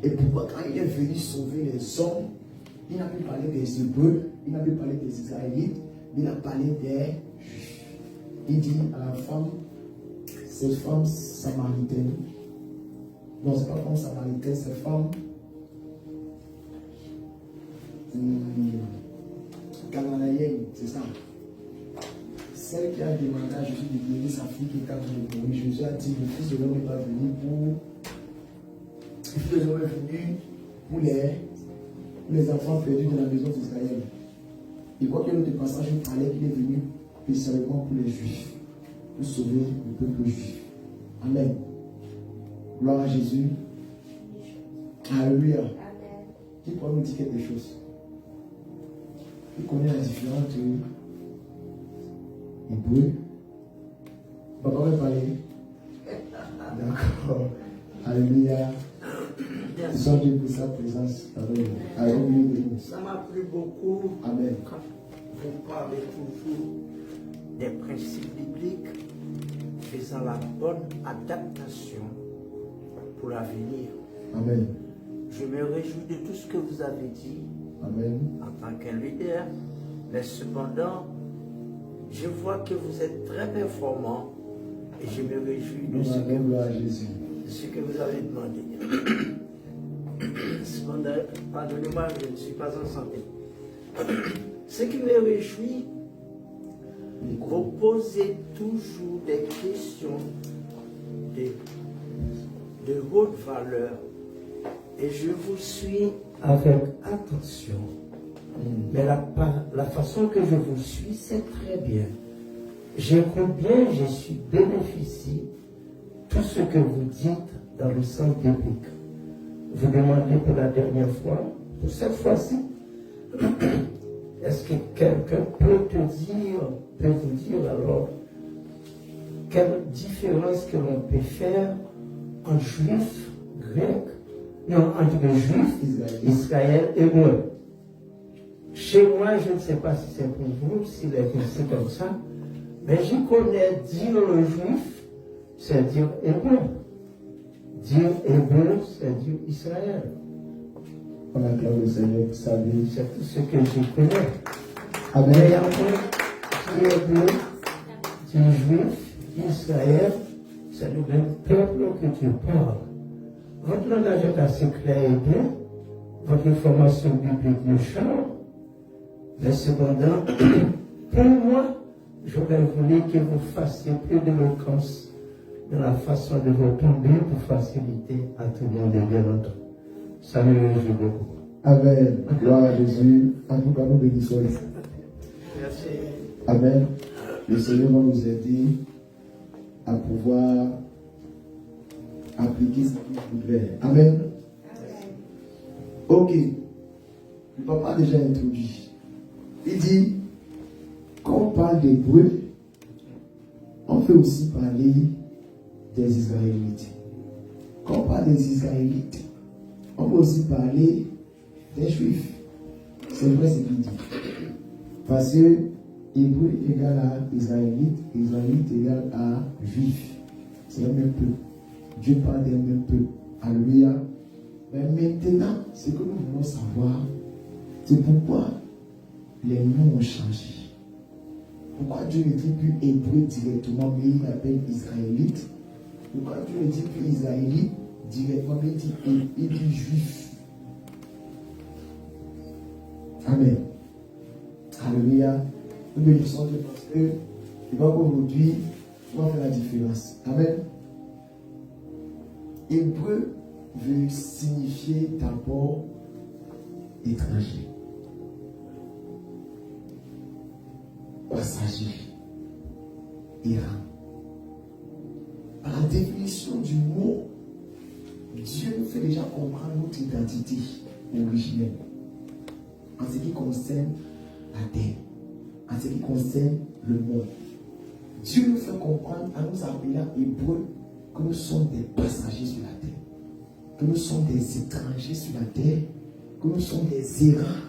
Et pourquoi quand il est venu sauver les hommes, il n'a plus parlé des Hébreux, il n'a plus parlé des Israélites, mais il a parlé des Juifs. Il dit à la femme, cette femme samaritaine, non, c'est pas femme samaritaine, c'est femme cananéenne, c'est ça. Celle qui a demandé à Jésus de guérir sa fille qui était en train de mourir. Jésus a dit, le Fils de l'homme n'est pas venu pour... Le Fils de l'homme est venu pour les enfants perdus de la maison d'Israël. Et quoi que l'autre passage parlait qu'il est venu spécialement pour les Juifs, pour sauver le peuple juif. Amen. Gloire à Jésus. Alléluia. Qui pourrait nous dire quelque chose? Qui connaît la différence entre Hébreux? Papa va parler. D'accord. Alléluia. Sois Dieu pour sa présence. Alléluia. Ça m'a plu beaucoup. Amen. Quand vous parlez toujours des principes bibliques faisant la bonne adaptation pour l'avenir. Amen. Je me réjouis de tout ce que vous avez dit. Amen. En tant qu'un leader, mais cependant, je vois que vous êtes très performant et je me réjouis de ce que vous avez demandé. Cependant, pardonnez-moi, je ne suis pas en santé. Ce qui me réjouit, vous posez toujours des questions de haute valeur et je vous suis avec attention. Mais la façon que je vous suis, c'est très bien. J'écoute bien, je suis bénéficié tout ce que vous dites dans le sens biblique. Vous demandez pour la dernière fois, pour cette fois-ci, est-ce que quelqu'un peut vous dire alors, quelle différence que l'on peut faire en juif, grec, non, entre juif, Israël et moi. Chez moi, je ne sais pas si c'est pour vous, s'il est pensé comme ça, mais je connais dire le juif, c'est dire hébreu. Dire hébreu, c'est dire Israël. On acclame le Seigneur pour sa vie. C'est tout ce que je connais. Amen. Mais après, qui est du juif, Israël, c'est le même peuple que tu parles. Votre langage est assez clair et bien, votre information biblique me charme, mais cependant, pour moi, j'aurais voulu que vous fassiez plus d'éloquence dans la façon de vous tomber pour faciliter à tout le monde de bien l'autre. Ça me réjouit beaucoup. Amen. Gloire à Jésus. En tout cas, nous bénissons. Merci. Amen. Le Seigneur va nous aider à pouvoir appliquer ce qu'il voudrait. Amen. Ok. Le papa a déjà introduit. Il dit, quand on parle d'hébreu, on peut aussi parler des Israélites. Quand on parle des Israélites, on peut aussi parler des Juifs. C'est vrai ce qu'il dit. Parce que hébreu égale à Israélite, Israélite égale à Juif. C'est le même peuple. Dieu parle des mêmes peuples. Alléluia. Mais maintenant, ce que nous voulons savoir, c'est pourquoi les noms ont changé. Pourquoi Dieu ne dit plus hébreu directement, mais il appelle Israélite? Pourquoi Dieu ne dit plus Israélite directement, mais il dit juif? Amen. Alléluia. Nous bénissons Dieu parce que il va qu'aujourd'hui, on va faire la différence. Amen. Hébreu veut signifier d'abord étranger, passager, errant. Par la définition du mot, Dieu nous fait déjà comprendre notre identité originelle en ce qui concerne la terre, en ce qui concerne le monde. Dieu nous fait comprendre en nous appelant hébreux que nous sommes des passagers sur la terre, que nous sommes des étrangers sur la terre, que nous sommes des errants.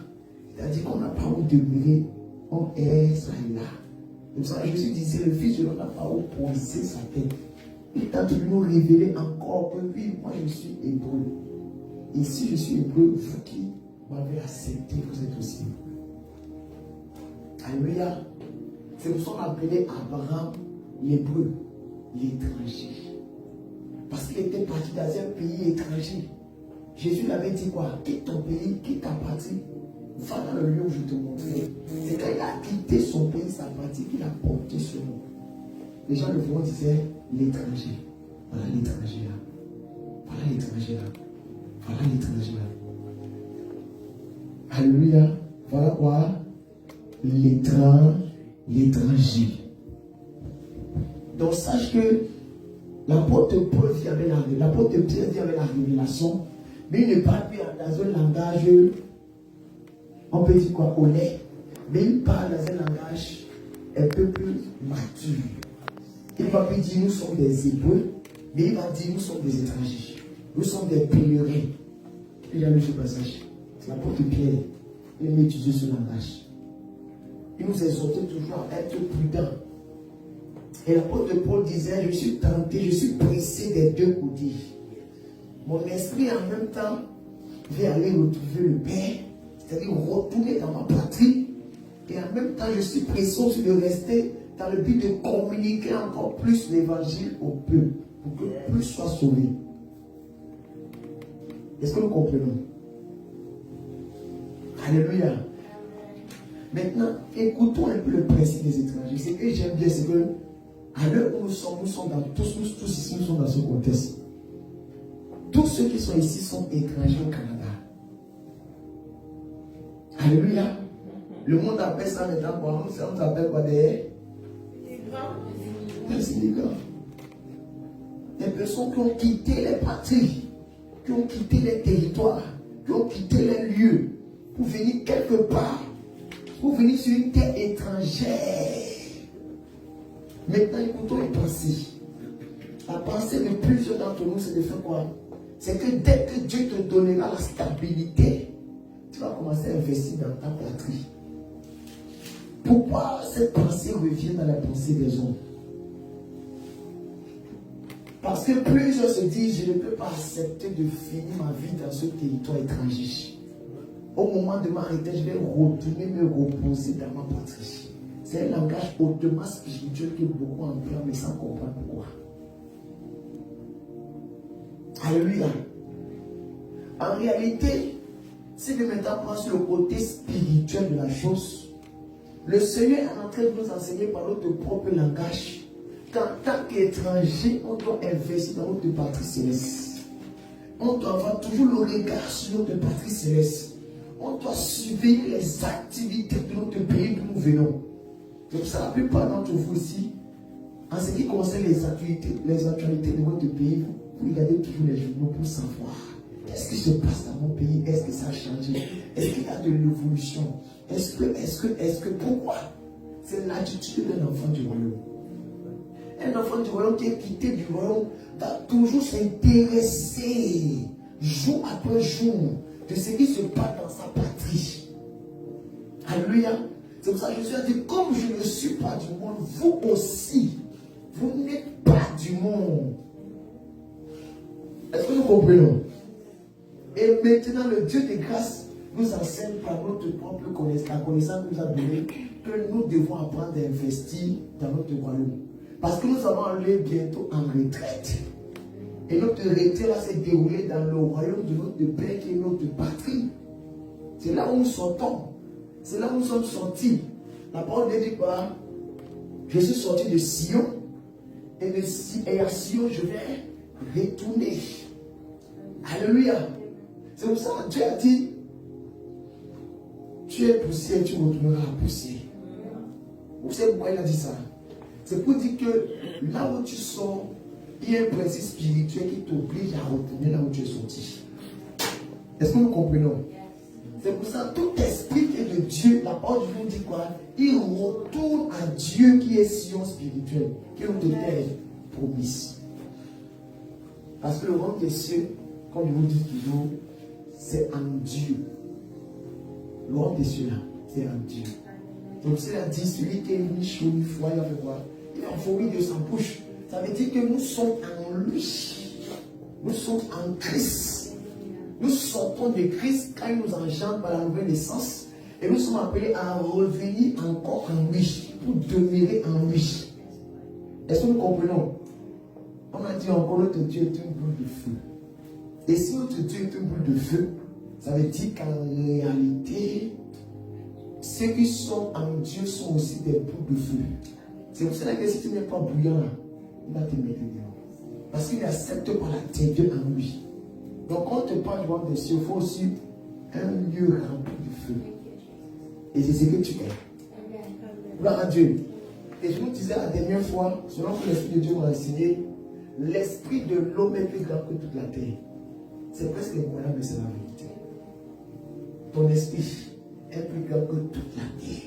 C'est-à-dire qu'on n'a pas où demeurer, on est ça et là. Comme ça, Jésus disait, le Fils de l'homme n'a pas où poser sa tête. Il est en train de nous révéler encore que oui, moi je suis hébreu. Et si je suis hébreu, vous qui m'avez accepté, vous êtes aussi hébreu. Alléluia. C'est pour ça qu'on appelait Abraham l'hébreu, l'étranger. Parce qu'il était parti dans un pays étranger. Jésus l'avait dit quoi? Quitte ton pays, quitte ta patrie. Va dans le lieu où je te montrerai. C'est quand il a quitté son pays, sa patrie, qu'il a porté ce nom. Les gens le voient, disaient l'étranger. Voilà l'étranger là. Voilà l'étranger là. Voilà l'étranger là. Alléluia. Voilà quoi? L'étranger. Donc sache que l'apôtre Paul vit avec l'apôtre Pierre vit avec la révélation, mais il ne parle plus dans un langage, on peut dire quoi, honnête, mais il parle dans un langage un peu plus mature. Il ne va plus dire nous sommes des hébreux, mais il va dire nous sommes des étrangers, nous sommes des pèlerins. Il a lu ce passage. C'est l'apôtre Pierre, il aime étudier ce langage. Il nous exhortait toujours à être prudents. Et l'apôtre Paul disait, je suis tenté, je suis pressé des deux côtés. Mon esprit en même temps veut aller retrouver le Père, c'est-à-dire retourner dans ma patrie. Et en même temps, je suis pressé aussi de rester dans le but de communiquer encore plus l'évangile au peuple, pour que plus soit sauvé. Est-ce que nous comprenons? Alléluia. Maintenant, écoutons un peu le principe des étrangers. Ce que j'aime bien, c'est que à l'heure où nous sommes dans tous ici, nous sommes dans ce contexte. Tous ceux qui sont ici sont étrangers au Canada. Alléluia. Le monde appelle ça maintenant quoi? On s'appelle quoi? Des immigrants. Des personnes qui ont quitté les patries, qui ont quitté les territoires, qui ont quitté les lieux pour venir quelque part, pour venir sur une terre étrangère. Maintenant, écoutons une pensée. La pensée de plusieurs d'entre nous, c'est de faire quoi? C'est que dès que Dieu te donnera la stabilité, tu vas commencer à investir dans ta patrie. Pourquoi cette pensée revient dans la pensée des hommes? Parce que plusieurs se disent, je ne peux pas accepter de finir ma vie dans ce territoire étranger. Au moment de m'arrêter, je vais retourner me reposer dans ma patrie. C'est un langage hautement spirituel que beaucoup emploient, mais sans comprendre pourquoi. Alléluia. En réalité, si nous mettons pas sur le côté spirituel de la chose, le Seigneur est en train de nous enseigner par notre propre langage qu'en tant qu'étranger, on doit investir dans notre patrie céleste. On doit avoir toujours le regard sur notre patrie céleste. On doit surveiller les activités de notre pays d'où nous venons. C'est pour ça la plupart d'entre vous aussi, en ce qui concerne les actualités de votre pays, vous regardez toujours les journaux pour savoir qu'est-ce qui se passe dans mon pays, est-ce que ça a changé, est-ce qu'il y a de l'évolution, est-ce que, pourquoi? C'est l'attitude d'un enfant du royaume. Un enfant du royaume qui est quitté du royaume va toujours s'intéresser jour après jour de ce qui se passe dans sa patrie. Alléluia. C'est pour ça que Jésus a dit, comme je ne suis pas du monde, vous aussi, vous n'êtes pas du monde. Est-ce que nous comprenons? Et maintenant, le Dieu de grâce nous enseigne par notre propre connaissance, la connaissance que nous a donnée, que nous devons apprendre à investir dans notre royaume. Parce que nous allons aller bientôt en retraite. Et notre retraite va se dérouler dans le royaume de notre Père qui est notre patrie. C'est là où nous sortons. C'est là où nous sommes sortis. La parole dit quoi? Je suis sorti de Sion. Et à Sion, je vais retourner. Alléluia. C'est pour ça que Dieu a dit, tu es poussière, tu retourneras à poussière. Vous savez pourquoi il a dit ça? C'est pour dire que là où tu sors, il y a un principe spirituel qui t'oblige à retourner là où tu es sorti. Est-ce que nous comprenons? C'est pour ça que tout esprit qui est de Dieu, la parole de Dieu dit quoi? Il retourne à Dieu qui est Sion spirituel, qui est notre terre promise. Parce que le royaume des cieux, comme je vous dis toujours, c'est en Dieu. Le royaume des cieux là, c'est en Dieu. Donc c'est a dit, celui qui est une chaud, une foi, il a fait quoi? Il est euphorie de sa bouche. Ça veut dire que nous sommes en lui. Nous sommes en Christ. Nous sortons de Christ quand il nous engendre par la nouvelle naissance. Et nous sommes appelés à revenir encore en lui, pour demeurer en lui. Est-ce que nous comprenons? On a dit encore, notre Dieu est une boule de feu. Et si notre Dieu est une boule de feu, ça veut dire qu'en réalité, ceux qui sont en Dieu sont aussi des boules de feu. C'est pour cela que si tu n'es pas bouillant là, il va te mettre dedans. Parce qu'il accepte pas la tête en lui. Donc quand on te parle du royaume des cieux, il faut aussi un lieu rempli de feu. Et c'est ce que tu es. Gloire à Dieu. Et je vous disais la dernière fois, selon que l'Esprit de Dieu m'a enseigné, l'esprit de l'homme est plus grand que toute la terre. C'est presque incroyable, mais c'est la vérité. Ton esprit est plus grand que toute la terre.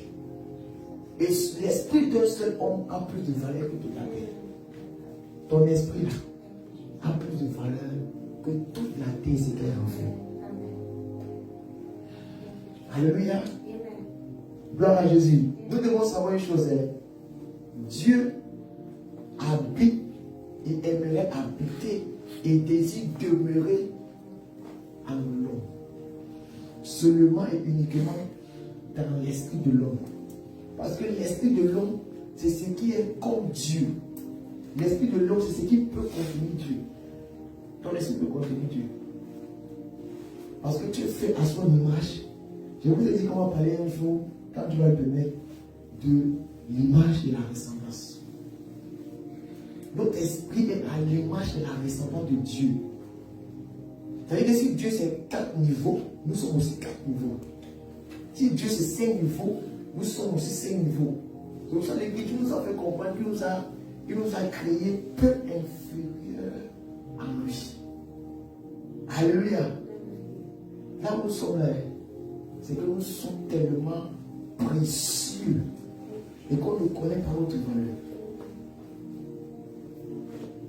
Et l'esprit d'un seul homme a plus de valeur que toute la terre. Ton esprit a plus de valeur que toute la terre, c'est qu'elle en fait. Alléluia. Gloire à Jésus. Nous devons savoir une chose. Dieu habite et aimerait habiter et désire demeurer en l'homme. Seulement et uniquement dans l'esprit de l'homme. Parce que l'esprit de l'homme, c'est ce qui est comme Dieu. L'esprit de l'homme, c'est ce qui peut contenir Dieu. Ton esprit peut contenir Dieu. Parce que tu es fait à son image. Je vous ai dit qu'on va parler un jour, quand tu vas le permettre, de l'image et la ressemblance. Notre esprit est à l'image et la ressemblance de Dieu. C'est-à-dire que si Dieu c'est 4 niveaux, nous sommes aussi 4 niveaux. Si Dieu c'est 5 niveaux, nous sommes aussi 5 niveaux. C'est pour ça que l'Église nous a fait comprendre qu'il nous a créé peu inférieur à lui. Alléluia. Là où nous sommes là, c'est que nous sommes tellement précieux et qu'on nous connaît par notre valeur.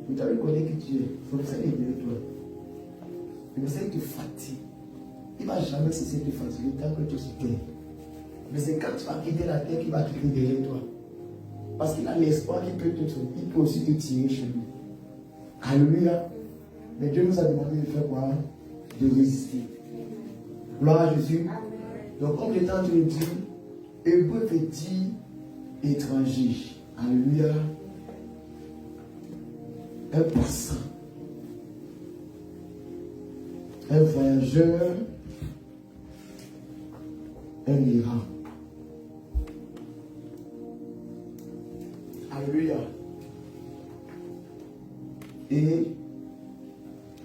Vous devez connaître qui tu es. Il faut que ça ait de toi. Le message te fatigue. Il ne va jamais cesser de te fatiguer tant que tu es sur terre. Mais c'est quand tu vas quitter la terre qu'il va quitter derrière toi. Parce qu'il a l'espoir qu'il peut aussi te tirer chez lui. Alléluia. Mais Dieu nous a demandé de faire quoi? De résister. Gloire à Jésus. Donc comme j'étais en train de dire, Hébreu veut dire étranger. Alléluia. Un passant. Un voyageur. Un errant. Alléluia. Et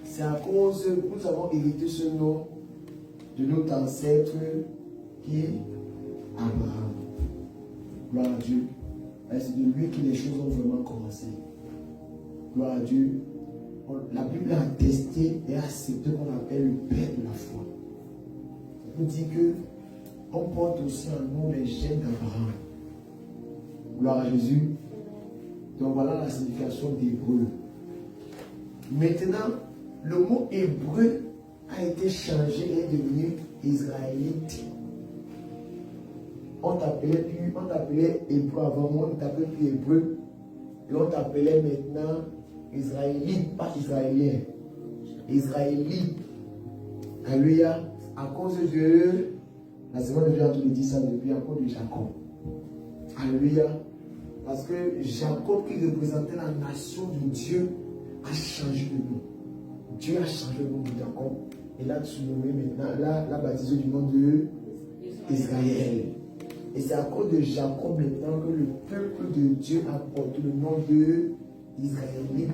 c'est à cause que nous avons hérité ce nom de notre ancêtre qui est Abraham. Gloire à Dieu. Et c'est de lui que les choses ont vraiment commencé. Gloire à Dieu. La Bible a attesté et accepté qu'on appelle le Père de la foi. Ça veut dire que on porte aussi en nous les gènes d'Abraham. Gloire à Jésus. Donc voilà la signification d'hébreu. Maintenant, le mot hébreu a été changé et est devenu israélite. On t'appelait hébreu avant, on ne t'appelait plus hébreu. Et on t'appelait maintenant israélite, pas israélien. Israélite. Alléluia. À cause de la seconde de Jean, dit ça depuis à cause de Jacob. Alléluia. Parce que Jacob, qui représentait la nation de Dieu, a changé de nom. Dieu a changé le nom de Jacob. Et là, tu nommé maintenant, l'a baptisé du nom de Israël. Et c'est à cause de Jacob maintenant que le peuple de Dieu a porté le nom de Israélite.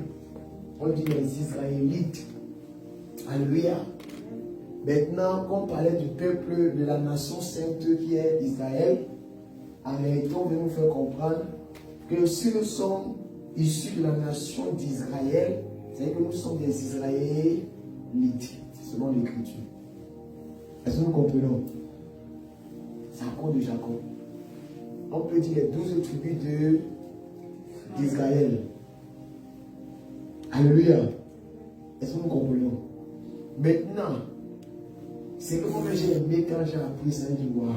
On dit les Israélites. Alléluia. Maintenant, quand on parlait du peuple de la nation sainte qui est Israël, en réalité, on veut nous faire comprendre que si nous sommes issus de la nation d'Israël, c'est-à-dire que nous sommes des Israélites, selon l'Écriture. Est-ce que nous comprenons? C'est à cause de Jacob. On peut dire les 12 tribus d'Israël. Alléluia. Est-ce que nous comprenons? Maintenant, c'est que moi j'ai aimé quand j'ai appris ça, j'ai dit waouh,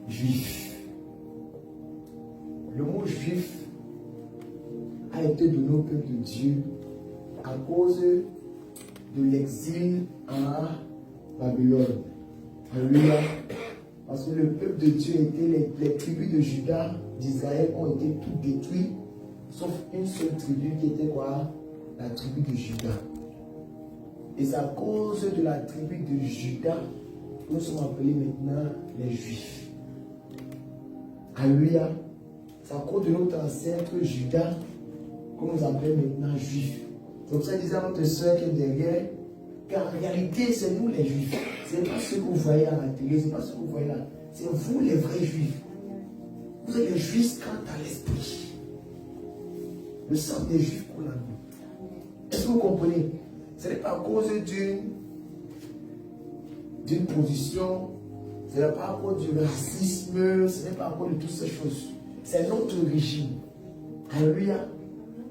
juif. Le mot juif a été donné au peuple de Dieu à cause de l'exil à Babylone. Alléluia. Parce que le peuple de Dieu était, les tribus de Juda, d'Israël ont été toutes détruites, sauf une seule tribu qui était quoi? La tribu de Juda. Et c'est à cause de la tribu de Juda que nous sommes appelés maintenant les Juifs. Alléluia. C'est à cause de notre ancêtre Juda qu'on nous appelle maintenant Juifs. C'est pour ça que je disais à notre soeur qui est derrière, qu'en réalité, c'est nous les Juifs. Ce n'est pas ce que vous voyez à la télé, ce n'est pas ce que vous voyez là. C'est vous les vrais Juifs. Vous êtes les Juifs quant à l'esprit. Le sang des Juifs coule en nous. Est-ce que vous comprenez? Ce n'est pas à cause d'une position, ce n'est pas à cause du racisme, ce n'est pas à cause de toutes ces choses. C'est notre origine. Alléluia.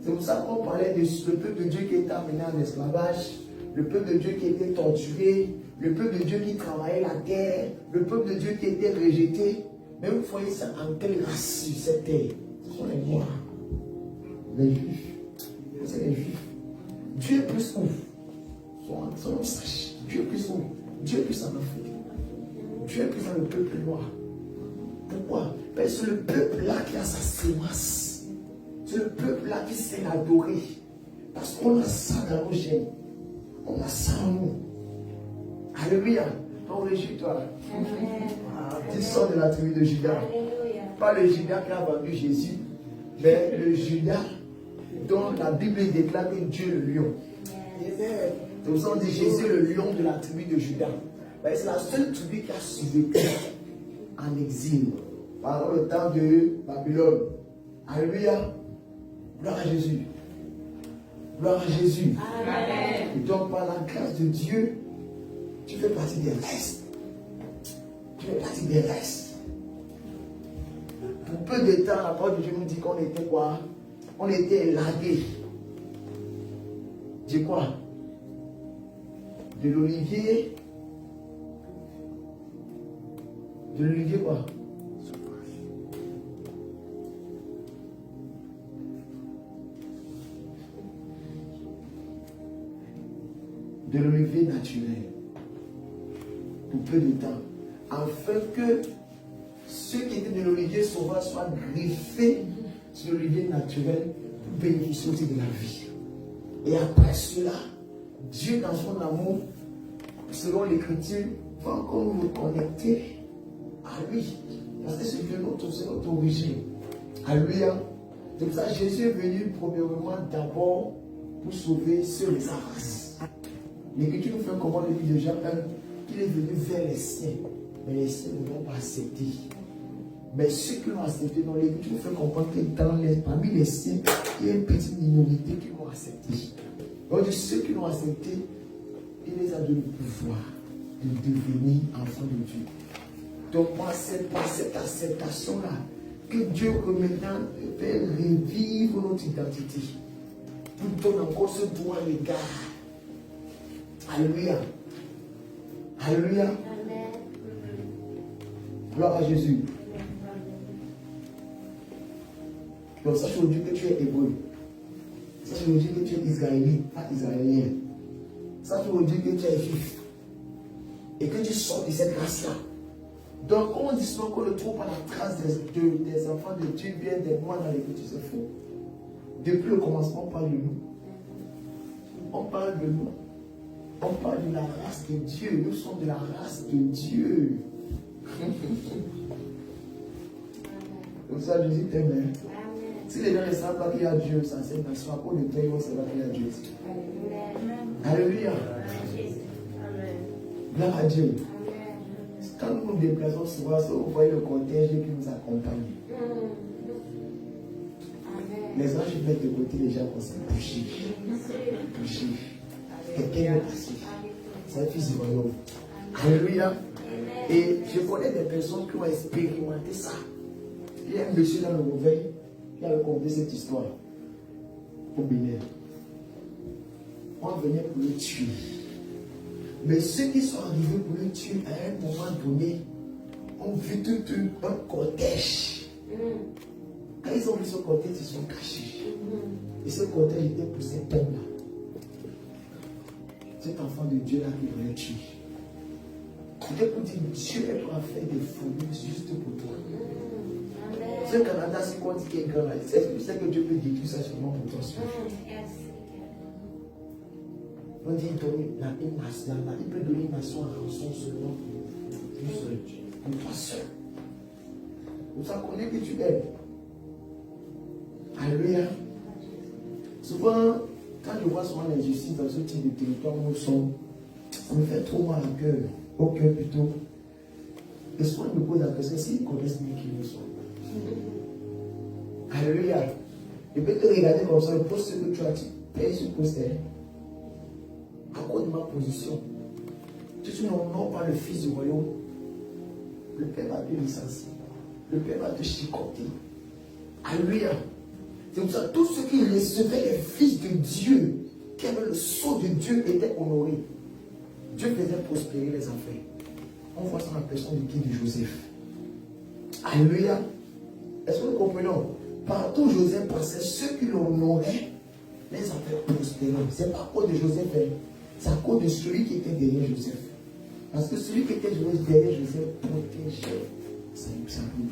C'est pour ça qu'on parlait de le peuple de Dieu qui était amené en esclavage, le peuple de Dieu qui était torturé, le peuple de Dieu qui travaillait la terre, le peuple de Dieu qui était rejeté. Mais vous voyez ça en quelle race sur cette terre? Ce sont les Noirs, les Juifs. C'est les Juifs. Dieu est plus ouf. Son sache. Dieu est plus ouf. Dieu est plus en Afrique. Dieu est plus dans le peuple noir. Pourquoi? Parce que c'est le peuple là qui a sa sémence. C'est le peuple là qui sait l'adorer. Parce qu'on a ça dans nos gènes. On a ça en nous. Alléluia. Donc réjouis-toi. Tu sors de la tribu de Juda. Pas le Juda qui a vendu Jésus, mais le Juda dont la Bible déclare que Dieu est le lion. C'est pour ça qu'on dit Jésus le lion de la tribu de Juda. C'est la seule tribu qui a survécu en exil pendant le temps de Babylone. Alléluia. Gloire à Jésus. Gloire à Jésus. Amen. Et donc par la grâce de Dieu, tu fais partie des restes. Tu fais partie des restes. Pour peu de temps, la parole de Dieu nous dit qu'on était quoi? On était largués. De quoi? De l'olivier. De l'olivier quoi? De l'olivier naturel. Pour peu de temps. Afin que ceux qui étaient de l'olivier sauvage soient greffés sur l'olivier naturel pour bénéficier aussi de la vie. Et après cela, Dieu dans son amour, selon l'écriture, va encore nous connecter à lui. Parce que c'est notre origine. Alléluia. C'est pour ça que Jésus est venu premièrement d'abord pour sauver ceux de sa race. L'écriture nous fait comprendre le livre de Jean 1 qu'il est venu vers les siens. Mais les siens ne l'ont pas accepté. Mais ceux qui l'ont accepté, dans l'écriture nous fait comprendre que parmi les siens, il y a une petite minorité qui l'ont accepté. Donc ceux qui l'ont accepté, il les a donné le pouvoir de devenir enfants de Dieu. Donc par cette acceptation-là, que Dieu maintenant fait revivre notre identité. Nous donne encore ce droit légal. Alléluia. Alléluia. Amen. Gloire à Jésus. Donc sache aujourd'hui que tu es hébreu. Sache aujourd'hui que tu es israélite, pas israélien. Sache aujourd'hui que tu es juif. Et que tu sors de cette grâce-là. Donc, on dit souvent qu'on ne trouve pas la trace des enfants de Dieu, bien des moines dans l'écriture, c'est faux. Depuis le commencement, on parle de nous. On parle de nous. On parle de la race de Dieu. Nous sommes de la race de Dieu. Comme ça, Jésus t'aime. Si les gens ne savent pas qu'il y a Dieu, ça c'est une nation. À cause de toi, ils vont savoir qu'il y a Dieu. Alléluia. Gloire à Dieu. Quand nous nous déplaçons souvent, vous voyez le cortège qui nous accompagne. Les anges mettent de côté les gens comme ça. Boucher. Quelqu'un est passé. C'est un fils du royaume. Alléluia. Et je connais des personnes qui ont expérimenté ça. Il y a un monsieur dans le réveil qui a raconté cette histoire au Bénin. On venait pour le tuer. Mais ceux qui sont arrivés pour le tuer à un moment donné ont vu tout un cortège. Quand ils ont vu ce cortège, ils sont cachés. Et ce cortège était pour cet homme-là. Cet enfant de Dieu-là qui voulait tuer. C'était pour dire Dieu est prêt à faire des folies juste pour toi. Ce Canada, c'est quoi qui est grand là? C'est que Dieu peut détruire ça seulement pour toi. On dit il peut donner une nation à rançon seulement pour toi seul. Pour ça qu'on est que tu aimes. Alléluia. Souvent, quand je vois souvent l'injustice dans ce type de territoire où nous sommes, ça me fait trop mal au cœur. Au cœur plutôt. Et souvent, je me pose la question s'ils connaissent mieux qui nous sommes. Alléluia. Je peux te regarder comme ça, le poste que tu as, tu payes ce poste. À cause de ma position, si tu n'honores pas le Fils du royaume, le Père va te licencier. Le Père va te chicoter. Alléluia. C'est pour ça que tous ceux qui recevaient les fils de Dieu, qui avaient le sceau de Dieu, étaient honorés. Dieu faisait prospérer les affaires. On voit ça dans la personne de qui? De Joseph. Alléluia. Est-ce que nous comprenons? Partout où Joseph passait, ceux qui l'honoraient, les affaires prospéraient. Ce n'est pas à cause de Joseph, c'est à cause de celui qui était derrière Joseph. Parce que celui qui était derrière Joseph protégeait sa vie.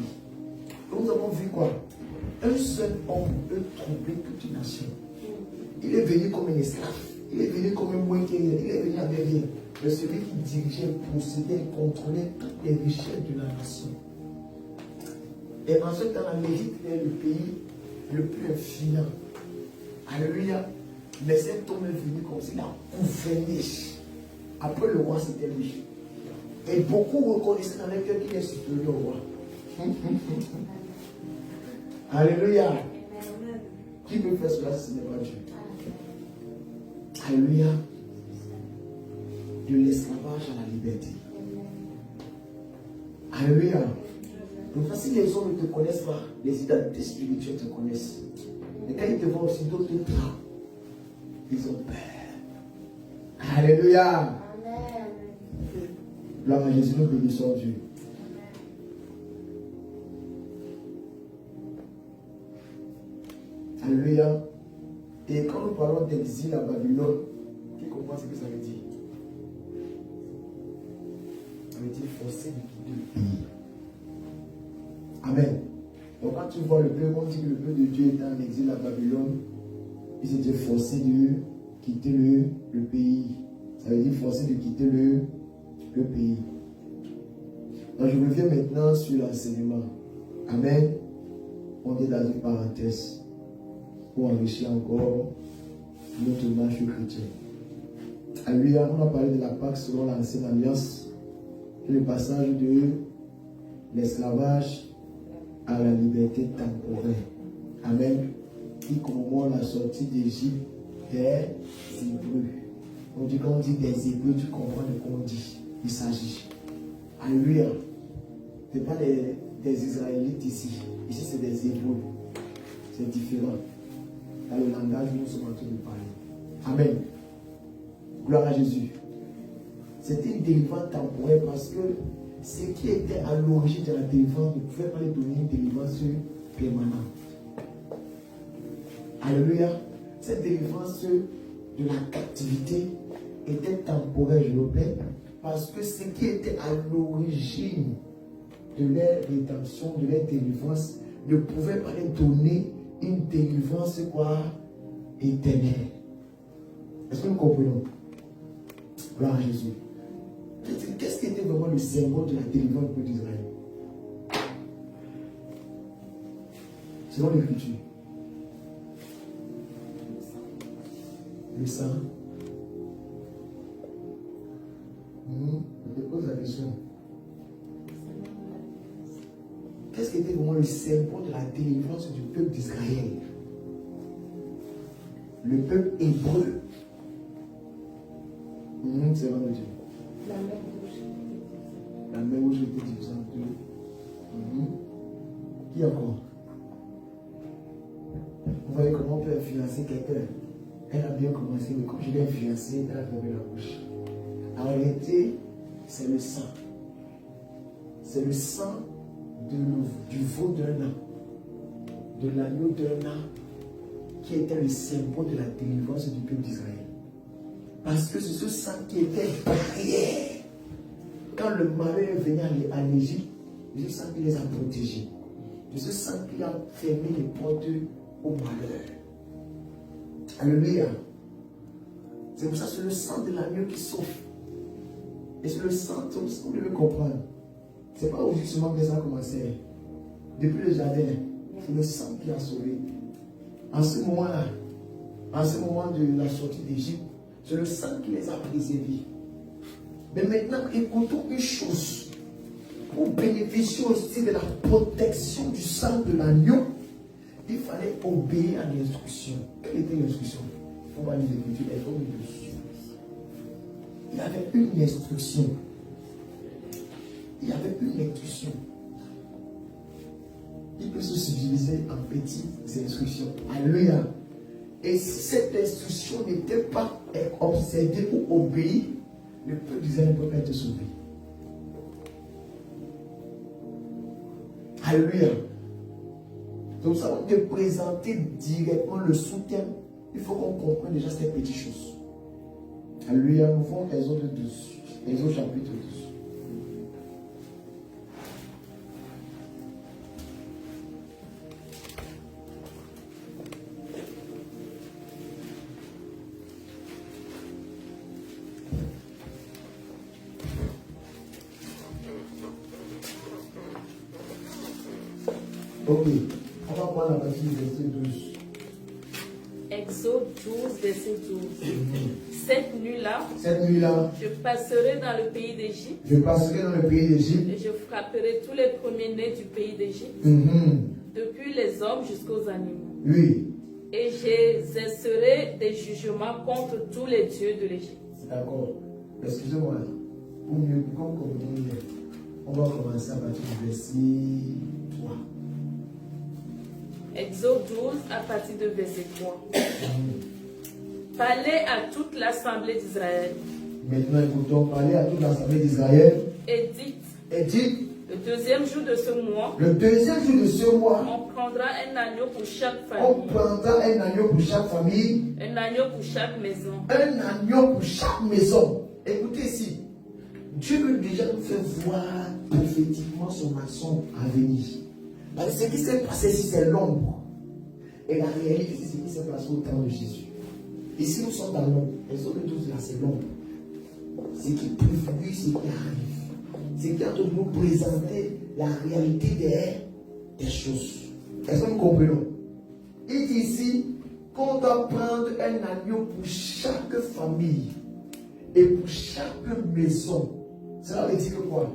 Donc nous avons vu quoi? Un seul homme peut troubler toute une nation. Il est venu comme un esclave. Il est venu comme un moyen. Il est venu avec rien. Mais celui qui dirigeait, possédait, contrôlait toutes les richesses de la nation. Et en ce temps, l'Amérique est le pays le plus influent. Alléluia. Mais cet homme est venu comme s'il a gouverné. Après le roi, c'était lui. Et beaucoup reconnaissaient dans leur cœur qu'il est supérieur au roi. Alléluia. Qui peut faire cela si ce n'est pas Dieu? Alléluia. De l'esclavage à la liberté. Alléluia. Donc si les hommes ne te connaissent pas, les identités spirituelles te connaissent. Et quand ils te voient aussi, d'autres te trappent. Ils ont peur. Alléluia. Amen. Gloire à Jésus, nous bénissons Dieu. Alléluia. Et quand nous parlons d'exil à Babylone, qui comprend ce que ça veut dire? Ça veut dire forcer de quitter le pays. Amen. Donc quand tu vois le peuple, on dit que le peuple de Dieu était en exil à Babylone, ils étaient forcés de quitter le pays. Ça veut dire forcés de quitter le pays. Donc je reviens maintenant sur l'enseignement. Amen. On est dans une parenthèse pour enrichir encore notre marche chrétienne. Alléluia, on a parlé de la Pâque selon l'ancienne alliance et le passage de l'esclavage à la liberté temporaire. Amen. Qui commemore la sortie d'Égypte des Hébreux. On dit quand on dit des Hébreux, tu comprends de quoi on dit. Il s'agit. Alléluia. Ce n'est pas des Israélites ici. Ici, c'est des Hébreux. C'est différent. Dans le langage, nous sommes en train de parler. Amen. Gloire à Jésus. C'était une délivrance temporaire parce que ce qui était à l'origine de la délivrance ne pouvait pas les donner une délivrance permanente. Alléluia. Cette délivrance de la captivité était temporaire, je le répète, parce que ce qui était à l'origine de leur rédemption, de leur délivrance, ne pouvait pas les donner une délivrance éternelle. Est-ce que nous comprenons? Gloire à Jésus. Qu'est-ce qui était vraiment le symbole de la délivrance du peuple d'Israël? Selon l'Écriture. Le sang. Je te pose la question. Qu'est-ce qui était vraiment le symbole de la délivrance du peuple d'Israël? Le peuple hébreu. C'est vrai de Dieu. La mer rouge. La mer rouge était divisée en deux. Qui encore? Vous voyez comment on peut influencer quelqu'un. Elle a bien commencé, mais comme je l'ai influencé, elle a fermé la bouche. En réalité, c'est le sang. C'est le sang du veau d'un an, de l'agneau d'un an, qui était le symbole de la délivrance du peuple d'Israël. Parce que c'est ce sang qui était barrière. Quand le malheur venait en Égypte, ce sang qui les a protégés. C'est ce sang qui a fermé les portes au malheur. Alléluia. C'est pour ça que c'est le sang de l'agneau qui sauve. Et c'est le sang, vous devez comprendre. C'est pas aujourd'hui seulement que ça a commencé. Depuis le jardin, c'est le sang qui a sauvé. En ce moment-là, en ce moment de la sortie d'Égypte, c'est le sang qui les a préservés. Mais maintenant, écoutons une chose. Pour bénéficier aussi de la protection du sang de l'agneau, il fallait obéir à l'instruction. Quelle était l'instruction? On va lire l'Écriture, il faut lire dessus. Il y avait une instruction. Il y avait une instruction. Il peut se subdiviser en petites instructions. Alléluia. Et si cette instruction n'était pas observée ou obéie, le peuple d'Israël ne peut pas être sauvé. Alléluia. Donc, ça va te présenter directement le soutien. Il faut qu'on comprenne déjà ces petites choses. Alléluia. Nous voyons Exode 12. Exode chapitre 12. Ok, on va prendre la partie du verset 12. Exode 12, verset 12. Cette nuit-là, je passerai dans le pays d'Égypte. Je passerai dans le pays d'Égypte. Et je frapperai tous les premiers-nés du pays d'Égypte, depuis les hommes jusqu'aux animaux. Oui. Et j'exercerai des jugements contre tous les dieux de l'Égypte. D'accord. Excusez-moi. Pour mieux comprendre, on va commencer à partir du verset 3. Exode 12 à partir de verset 3. Parlez à toute l'assemblée d'Israël. Maintenant, écoutons, parler à toute l'assemblée d'Israël. Et dites, Le deuxième jour de ce mois, on prendra un agneau pour chaque famille. On prendra un agneau pour chaque famille. Un agneau pour chaque maison. Un agneau pour chaque maison. Écoutez ici. Dieu veut déjà nous faire voir prophétiquement son action à venir. Ce qui s'est passé ici, c'est l'ombre. Et la réalité, c'est ce qui s'est passé au temps de Jésus. Ici, nous sommes dans l'ombre. Les autres tous là, c'est l'ombre. Ce qui préfigure ce qui arrive. Ce qui est en train de nous présenter la réalité des choses. Est-ce que nous comprenons? Il dit ici qu'on doit prendre un agneau pour chaque famille et pour chaque maison. Cela veut dire que quoi?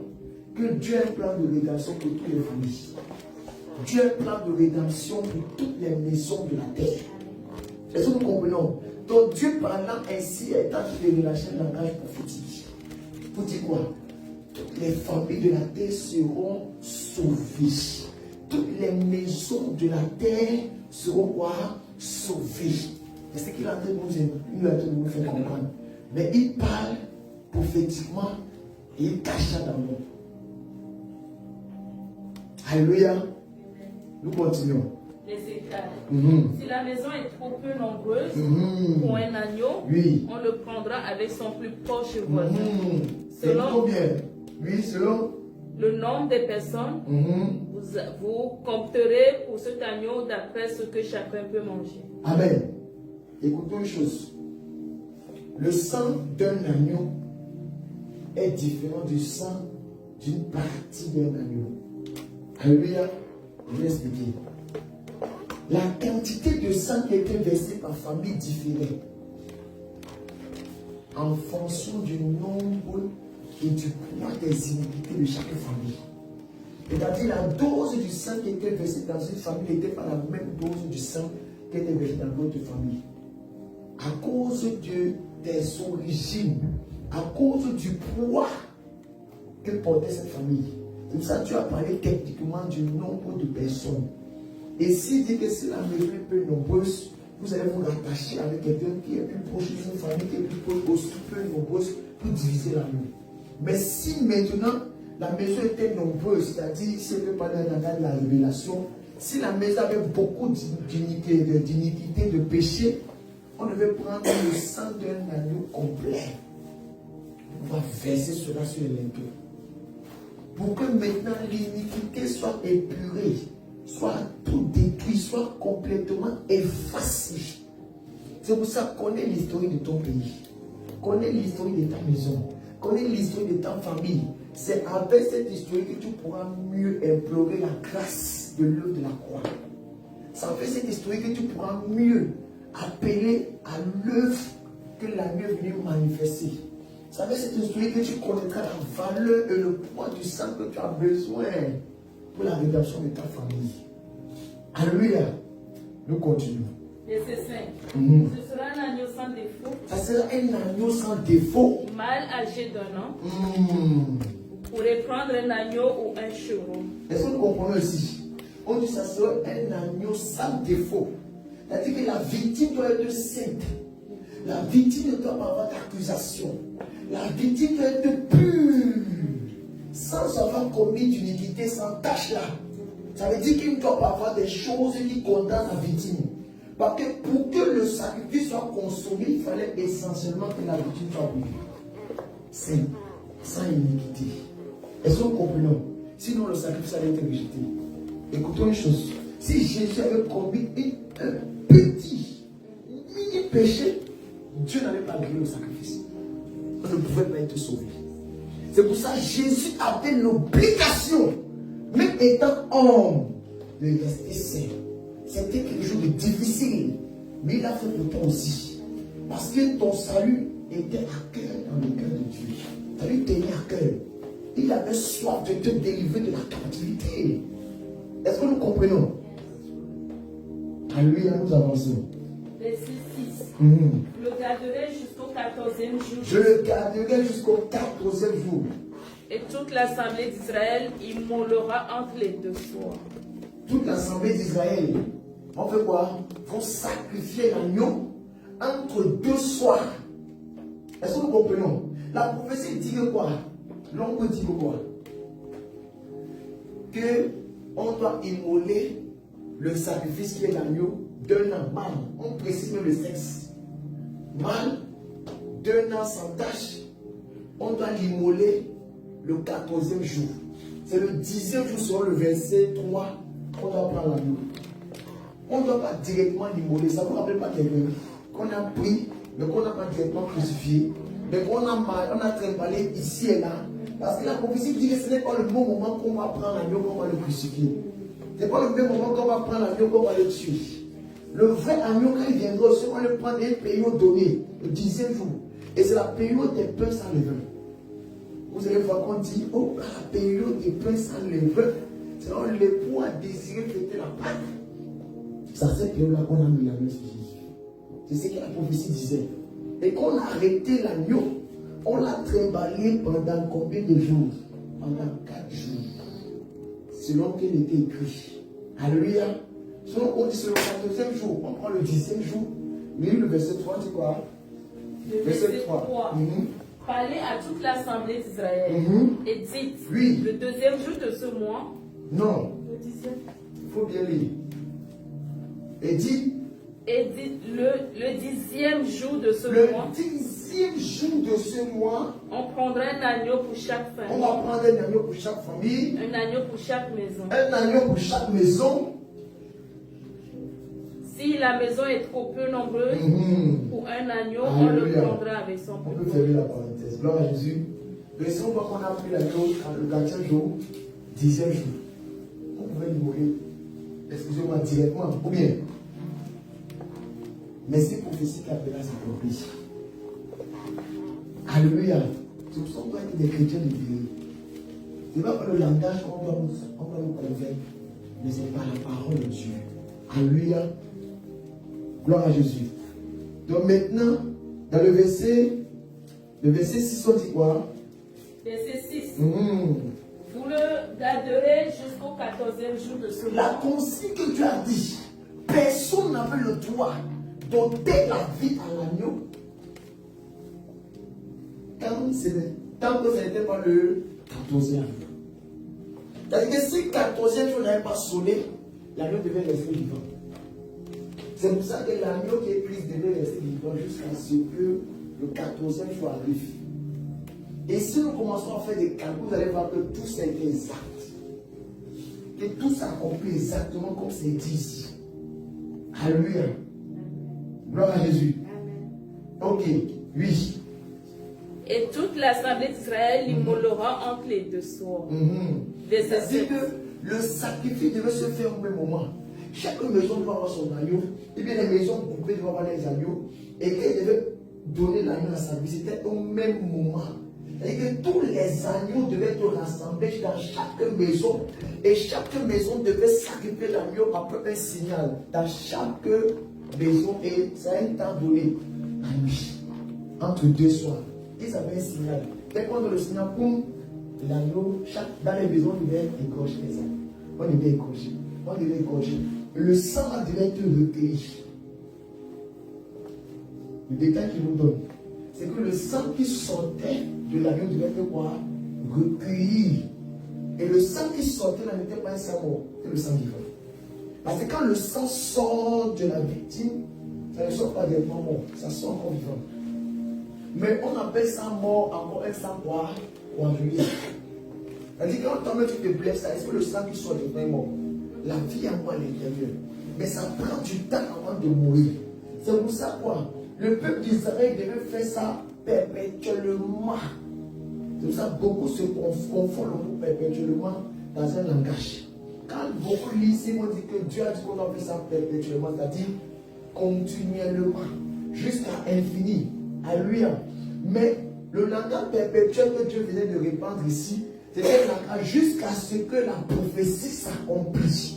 Que Dieu a un plan de rédemption pour toutes les familles. Dieu a un plan de rédemption pour toutes les maisons de la terre. Est-ce que nous comprenons? Donc Dieu parlant ainsi est en train de relâcher le langage prophétique. Pour dire quoi? Toutes les familles de la terre seront sauvées. Toutes les maisons de la terre seront quoi? Sauvées. C'est ce qu'il est en train de nous faire comprendre. Mais il parle prophétiquement et il cache ça dans le monde. Alléluia. Nous continuons. Les écarts. Mm-hmm. Si la maison est trop peu nombreuse pour un agneau, oui, on le prendra avec son plus proche voisin. C'est combien? Oui, selon le nombre de personnes, vous compterez pour cet agneau d'après ce que chacun peut manger. Amen. Écoutons une chose. Le sang d'un agneau est différent du sang d'une partie d'un agneau. Alléluia. Je vais expliquer. La quantité de sang qui était versée par famille différait en fonction du nombre et du poids des iniquités de chaque famille. C'est-à-dire la dose du sang qui était versée dans une famille n'était pas la même dose du sang qui était versé dans l'autre famille. À cause des origines, à cause du poids que portait cette famille. C'est pour ça que tu as parlé techniquement du nombre de personnes. Et s'il dit que si la maison est peu nombreuse, vous allez vous rattacher avec quelqu'un qui est plus proche d'une famille, qui est plus proche, aussi peu nombreuse, pour diviser la maison. Mais si maintenant la maison était nombreuse, c'est-à-dire, si elle veut parler dans de la révélation, si la maison avait beaucoup d'iniquité, de péché, on devait prendre le sang d'un agneau complet. On va verser cela sur les cœurs. Pour que maintenant l'iniquité soit épurée, soit tout détruit, soit complètement effacé. C'est pour ça qu'on connaît l'histoire de ton pays, connais l'histoire de ta maison, connais l'histoire de ta famille. C'est avec cette histoire que tu pourras mieux implorer la grâce de l'œuvre de la croix. C'est avec cette histoire que tu pourras mieux appeler à l'œuvre que l'agneau est venu manifester. C'est avec cette histoire que tu connaîtras la valeur et le poids du sang que tu as besoin pour la rédemption de ta famille. Alléluia. Nous continuons. Verset 5. Ce sera un agneau sans défaut. Ça sera un agneau sans défaut. Mâle âgé d'un an. Vous pourrez prendre un agneau ou un chevreau. Est-ce que nous comprenons ici? On dit que ça sera un agneau sans défaut. C'est-à-dire que la victime doit être sainte. La victime ne doit pas avoir d'accusation. La victime doit être pure, sans avoir commis d'iniquité, sans tâche là. Ça veut dire qu'il ne doit pas avoir des choses qui condamnent la victime. Parce que pour que le sacrifice soit consommé, il fallait essentiellement que la victime soit pure. C'est sans iniquité. Est-ce que nous comprenons? Sinon le sacrifice allait être rejeté. Écoutons une chose. Si Jésus avait commis un petit, mini péché, Dieu n'allait pas griller le sacrifice. On ne pouvait pas être sauvé. C'est pour ça que Jésus avait l'obligation, même étant homme, de rester saint. C'était quelque chose de difficile. Mais il a fait pour toi aussi. Parce que ton salut était à cœur dans le cœur de Dieu. Ça lui tenait à cœur. Il avait soif de te délivrer de la captivité. Est-ce que nous comprenons? Alléluia, nous avançons. Verset 6. Le garderai jusqu'au 14e jour. Je le garderai jusqu'au 14e jour. Et toute l'assemblée d'Israël immolera entre les deux soirs. Toute l'assemblée d'Israël, on fait quoi? Vont sacrifier l'agneau entre deux soirs. Est-ce que nous comprenons? La prophétie dit que quoi? L'ombre dit que quoi? Que on doit immoler le sacrifice qui est l'agneau d'un an mâle. On précise même le sexe. Mâle, d'un an sans tache. On doit l'immoler le 14e jour. C'est le 10e jour selon le verset 3 on doit prendre l'agneau. On ne doit pas directement l'immoler. Ça ne vous rappelle pas quelqu'un qu'on a pris, mais qu'on n'a pas directement crucifié, mais qu'on a trimballé ici et là. Parce que la prophétie dit que ce n'est pas le bon moment qu'on va prendre l'agneau, qu'on va le crucifier. Ce n'est pas le même moment qu'on va prendre l'agneau, qu'on va le tuer. Le vrai agneau, quand il viendra, on va le prendre une période donnée, le 10e jour. Et c'est la période des pains sans levain. Vous allez voir qu'on dit, oh, la période des pains sans levain, c'est là où l'époux a désiré fêter la Pâque. C'est à cette période-là qu'on a mis l'agneau sur Jésus. C'est ce que la prophétie disait. Et qu'on a arrêté l'agneau, on l'a trimballé pendant combien de jours? Pendant 4 jours. Selon qu'il était écrit. Alléluia. Selon on dit c'est le 14e jour, on prend le 10e jour. Mais le verset 3 dit quoi? Le verset 3. Parlez à toute l'assemblée d'Israël et dites, oui. Le 2e jour de ce mois. Non. Le 10e. Il faut bien lire. Et dit. Et dites le 10e jour de ce mois. Le 10e jour de ce mois. On prendra un agneau pour chaque famille. On va prendre un agneau pour chaque famille. Un agneau pour chaque maison. Un agneau pour chaque maison. Si la maison est trop peu nombreuse, pour un agneau, Alléluia. on le prendra avec son On peut petit. fermer la parenthèse. Gloire à Jésus. Mais si on voit qu'on a pris l'agneau le 4e jour, 10e jour, on pouvait l'immoler, excusez-moi, directement, ou bien. Mais c'est prophétie qui appelle à sa prophétie. Alléluia. C'est pour ça qu'on doit être des chrétiens libérés. Ce n'est pas par le langage qu'on doit nous convaincre, mais c'est par la parole de Dieu. Alléluia. Gloire à Jésus. Donc maintenant, dans le verset 6, on dit quoi? Verset 6. Vous le garderez jusqu'au 14e jour de ce mois. La consigne que tu as dit, personne n'avait le droit d'ôter la vie à l'agneau tant que ce n'était pas le 14e jour. C'est-à-dire que si le 14e jour n'avait pas sonné, l'agneau devait rester vivant. C'est pour ça que l'agneau qui est Christ devait rester vivant jusqu'à ce que le 14e jour arrive. Et si nous commençons à faire des calculs, vous allez voir que tout ça est exact. Que tout s'accomplit exactement comme c'est dit ici. Alléluia. Gloire à Jésus. Amen. Ok, oui. Et toute l'assemblée d'Israël l'immolera entre les deux soirs. C'est-à-dire que le sacrifice devait se faire au même moment. Chaque maison doit avoir son agneau. Et bien les maisons groupées doivent avoir les agneaux. Et qu'elles devaient donner l'agneau à sa vie, c'était au même moment. C'est-à-dire que tous les agneaux devaient être rassemblés dans chaque maison. Et chaque maison devait sacrifier l'agneau après un signal. Dans chaque maison, et ça a un temps donné. La nuit. Entre deux soirs. Ils avaient un signal. Et quand le signal, boum, l'agneau, dans les maisons, on devait égorger les agneaux. On devait égorger. On devait égorger. Le sang devait être recueilli. Le détail qu'il nous donne, c'est que le sang qui sortait de l'agneau devait être quoi? Recueilli. Et le sang qui sortait là n'était pas un sang mort, c'était le sang vivant. Parce que quand le sang sort de la victime, ça ne sort pas directement mort, ça sort encore vivant. Mais on appelle ça mort encore un sang quoi? Coagulé. C'est-à-dire que quand toi-même tu te blesses, est-ce que le sang qui sort est mort? La vie a moi à l'intérieur. Mais ça prend du temps avant de mourir. C'est pour ça quoi? Le peuple d'Israël devait faire ça perpétuellement. C'est pour ça que beaucoup se confondent le mot perpétuellement dans un langage. Quand beaucoup lisent, ils vont dire que Dieu a dit qu'on doit faire ça perpétuellement, c'est-à-dire continuellement, jusqu'à infini. Alléluia. Mais le langage perpétuel que Dieu venait de répandre ici, c'était un langage jusqu'à ce que la prophétie s'accomplisse.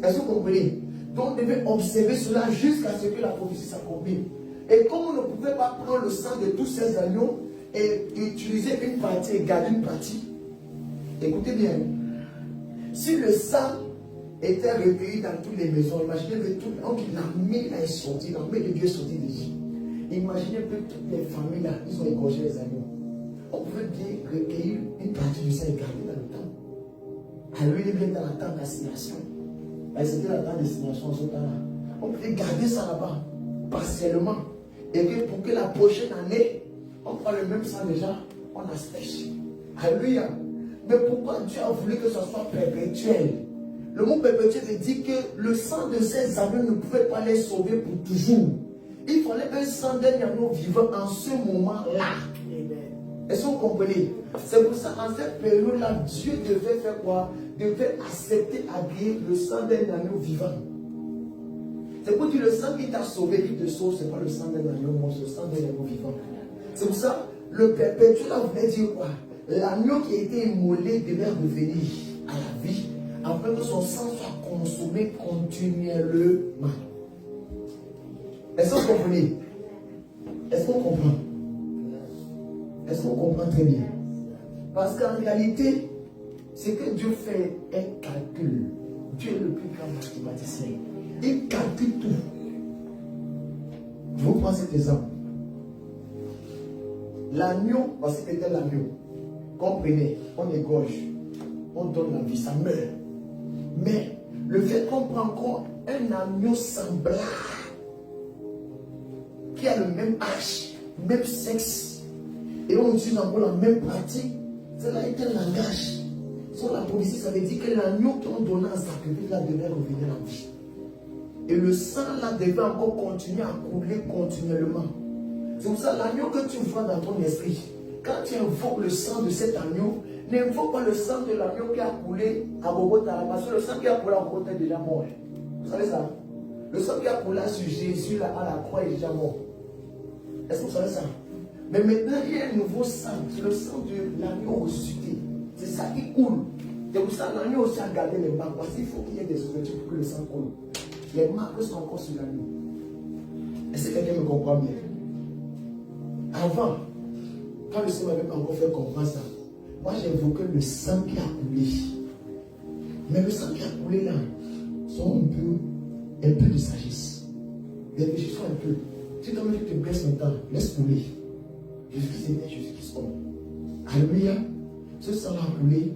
Est-ce que vous comprenez? Donc on devait observer cela jusqu'à ce que la prophétie s'accomplisse. Et comme on ne pouvait pas prendre le sang de tous ces agneaux et utiliser une partie et garder une partie, écoutez bien, si le sang était recueilli dans toutes les maisons, imaginez que l'armée est sortie, l'armée de Dieu est sortie d'ici. Imaginez que toutes les familles là, ils ont égorgé les agneaux. On pouvait bien recueillir une partie du sang et garder dans le temps. À lui, il vient dans la tente d'assignation. C'était la tente d'assignation en ce temps-là. On pouvait garder ça là-bas, partiellement. Et que pour que la prochaine année, on prend le même sang déjà, on assèche. Alléluia. Mais pourquoi Dieu a voulu que ce soit perpétuel? le mot perpétuel veut dire que le sang de ces agneaux ne pouvait pas les sauver pour toujours. Il fallait un sang d'un agneau vivant en ce moment-là. Est-ce que vous comprenez? C'est pour ça, en cette période-là, Dieu devait faire quoi? Devait accepter, agréer le sang d'un agneau vivant. C'est pour dire le sang qui t'a sauvé, qui te sauve, ce n'est pas le sang d'un agneau mort, c'est le sang d'un agneau vivant. C'est pour ça, le perpétuel voulait dire quoi? L'agneau qui a été immolé devait revenir à la vie, afin que son sang soit consommé continuellement. Est-ce que vous comprenez? Est-ce qu'on comprend? Est-ce qu'on comprend très bien? Parce qu'en réalité, c'est que Dieu fait un calcul. Dieu est le plus grand mathématicien. Il calcule tout. Je vous prends cet exemple. L'agneau, parce que c'était l'agneau, comprenez, on égorge, on donne la vie, ça meurt. Mais le fait qu'on prend encore un agneau semblable, qui a le même âge, même sexe, et on utilise encore la même pratique, c'est là un langage. Sur la prophétie, ça veut dire que l'agneau qu'on donnait en sacrifice là devait revenir en vie. Et le sang là devait encore continuer à couler continuellement. C'est pour ça l'agneau que tu vois dans ton esprit. Quand tu invoques le sang de cet agneau, n'invoque pas le sang de l'agneau qui a coulé à Bogota, parce que le sang qui a coulé à Bogota est déjà mort. Vous savez ça? Le sang qui a coulé sur Jésus là, à la croix est déjà mort. Est-ce que vous savez ça? Mais maintenant, il y a un nouveau sang, c'est le sang de l'agneau ressuscité. C'est ça qui coule. C'est pour ça que l'agneau aussi a gardé les marques, parce qu'il faut qu'il y ait des ouvertures pour que le sang coule. Les marques sont encore sur l'agneau. Est-ce que quelqu'un me comprend bien? Avant, quand le Seigneur m'avait encore fait comprendre ça, moi j'invoquais le sang qui a coulé. Mais le sang qui a coulé là, sont un peu de sagesse. Réfléchissons un peu. Si toi tu te baisses maintenant, laisse couler. Jésus-Christ est né, Jésus-Christ est homme. Alléluia. Ce sang a coulé,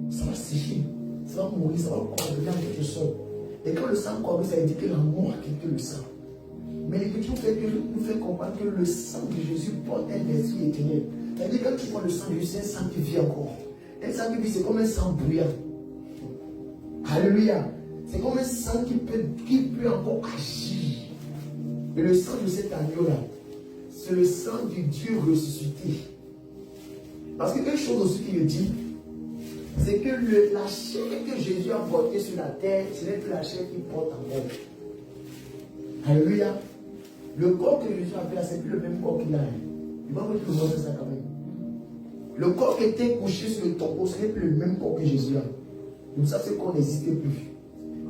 ça va sécher, ça va mourir, ça va coagrer en quelque sorte. Et quand le sang coagule, ça indique que la mort a quitté le sang. Mais l'Écriture nous fait comprendre que le sang de Jésus porte un esprit éternel. C'est-à-dire que quand tu vois le sang de Jésus, c'est un sang qui vit encore. Un sang qui vit, c'est comme un sang bruyant. Alléluia. C'est comme un sang qui peut encore agir. Et le sang de cet agneau-là, c'est le sang du Dieu ressuscité. Parce que quelque chose aussi qui le dit, c'est que la chair que Jésus a portée sur la terre, ce n'est plus la chair qui porte en mort. Alléluia. Le corps que Jésus a fait là, c'est plus le même corps qu'il a. Il va vous dire que ça quand même. Le corps qui était couché sur le tombeau, ce n'est plus le même corps que Jésus a. Donc ça, ce corps n'existait plus.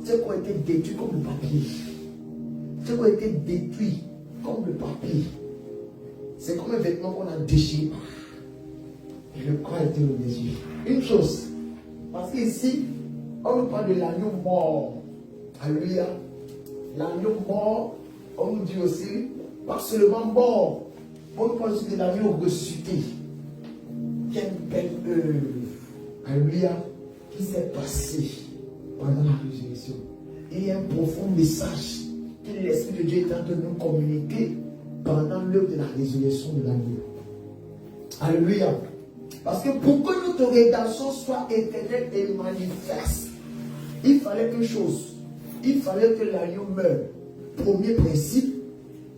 Ce corps était détruit comme le papier. Ce corps était détruit comme le papier. C'est comme un vêtement qu'on a déchiré. Et le corps a été redétruit. Une chose, parce qu'ici, on nous parle de l'agneau mort. Alléluia. L'agneau mort, on nous dit aussi, pas seulement mort, on nous parle aussi de l'agneau ressuscité. Quelle belle œuvre, alléluia, qui s'est passée pendant la résurrection. Et il y a un profond message que l'Esprit de Dieu est en train de nous communiquer pendant l'œuvre de la résurrection de l'agneau. Alléluia. Parce que pour que notre rédemption soit éternelle et manifeste, il fallait quelque chose. Il fallait que l'agneau meure. Premier principe.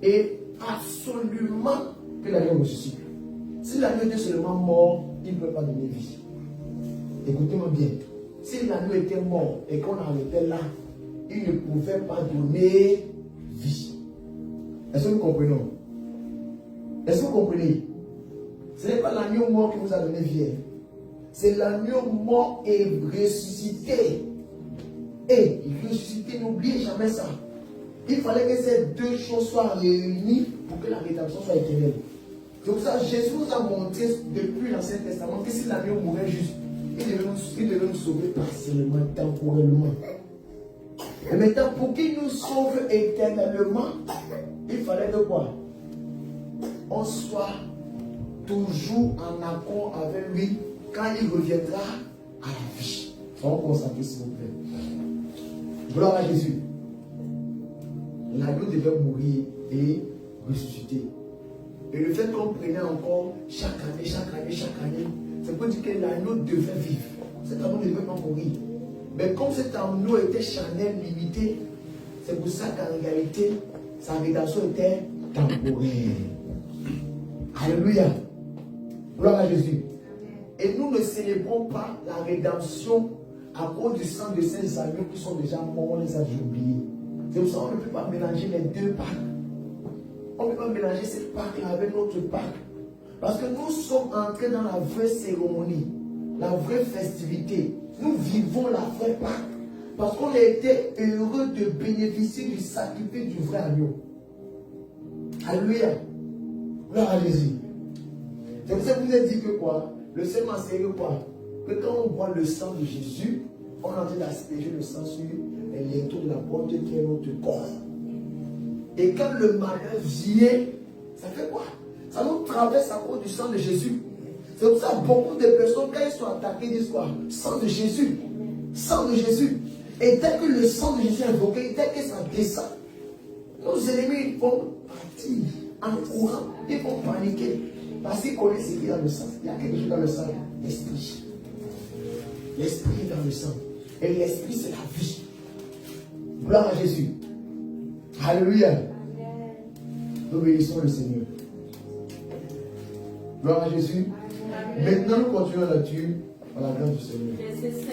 Et absolument que l'agneau ressuscite. Si l'agneau était seulement mort, il ne peut pas donner vie. Écoutez-moi bien. Si l'agneau était mort et qu'on arrêtait là, il ne pouvait pas donner vie. Est-ce que nous comprenons? Est-ce que vous comprenez? Ce n'est pas l'agneau mort qui vous a donné vie. C'est l'agneau mort et ressuscité. Et ressuscité, n'oubliez jamais ça. Il fallait que ces deux choses soient réunies pour que la rédemption soit éternelle. C'est pour ça que Jésus nous a montré depuis l'Ancien Testament que si l'agneau mourait juste, il devait nous sauver partiellement, temporellement. Et maintenant, pour qu'il nous sauve éternellement, il fallait que quoi? On soit toujours en accord avec lui quand il reviendra à la vie. On va concentrer s'il vous plaît. Gloire à Jésus. L'agneau devait mourir et ressusciter. Et le fait qu'on prenait encore chaque année, c'est pour dire que l'agneau devait vivre. Cet agneau ne devait pas mourir. Mais comme cet amour était charnel, limité, c'est pour ça qu'en réalité, sa rédemption était temporaire. Alléluia. Gloire à Jésus. Et nous ne célébrons pas la rédemption à cause du sang de ces agneaux qui sont déjà morts, on les a oubliés. C'est pour ça qu'on ne peut pas mélanger les deux Pâques. On ne peut pas mélanger cette Pâque-là avec notre Pâque. Parce que nous sommes entrés dans la vraie cérémonie, la vraie festivité. Nous vivons la vraie Pâque. Parce qu'on a été heureux de bénéficier du sacrifice du vrai agneau. Alléluia. Gloire à Jésus. C'est pour ça que je vous ai dit que quoi? Le seul m'enseigne quoi? Que quand on boit le sang de Jésus, on est en train d'asperger le sang sur les linteaux de la porte qui est notre corps. Et quand le malheur vient, ça fait quoi? Ça nous traverse à cause du sang de Jésus. C'est pour ça que beaucoup de personnes, quand ils sont attaqués, ils disent quoi? Sang de Jésus. Sang de Jésus. Et dès que le sang de Jésus est invoqué, dès que ça descend, nos ennemis vont partir en courant, ils vont paniquer. Parce qu'ils connaissent ce qu'il y a dans le sang. Il y a quelque chose dans le sang. L'esprit. L'esprit est dans le sang. Et l'esprit, c'est la vie. Gloire à Jésus. Alléluia. Nous bénissons le Seigneur. Gloire à Jésus. Maintenant, nous continuons la lecture par la grâce du Seigneur. Verset 7.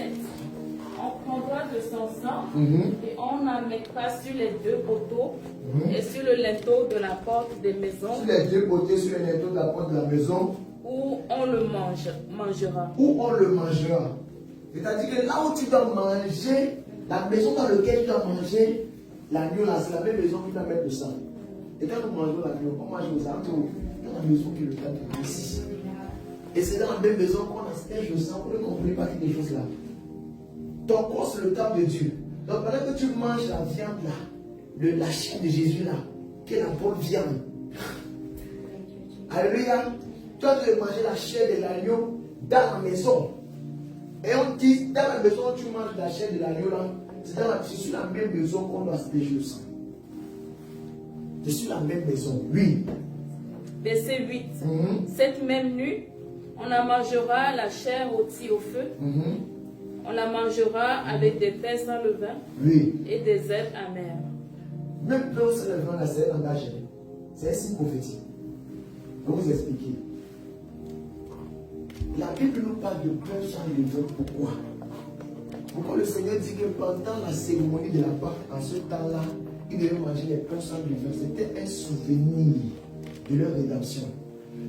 On prendra de son sang et on n'en mettra sur les deux poteaux et sur le linteau de la porte des maisons. Sur les deux côtés, sur le linteau de la porte de la maison. Où on le mangera. Où on le mangera. C'est-à-dire que là où tu dois manger, la maison dans laquelle tu dois manger l'agneau, là, c'est la même maison qui doit mettre le sang. Et quand nous mangeons l'agneau, on mange aux agneaux dans la maison qui est le temps de ici. Et c'est dans la même maison qu'on asperge le sang. Vous ne comprenez pas quelque chose là. Ton corps, c'est le temple de Dieu. Donc pendant que tu manges la viande là, la chair de Jésus là, qui est la bonne viande. Alléluia. Toi, tu veux manger la chair de l'agneau dans la maison. Et on dit, dans la maison où tu manges la chair de l'agneau là, c'est sur la même maison qu'on doit asperger le sang. C'est sur la même maison, oui. Verset 8. Cette même nuit, on en mangera la chair rôtie au feu. On la mangera avec des pains sans levain et des herbes amères. Même pain sans levain, là, c'est engagé. C'est un signe prophétique. Je vais vous expliquer. La Bible nous parle de pain sans levain. Pourquoi? Pourquoi le Seigneur dit que pendant la cérémonie de la Pâque, en ce temps-là, ils devaient manger les pains sans levain. C'était un souvenir de leur rédemption.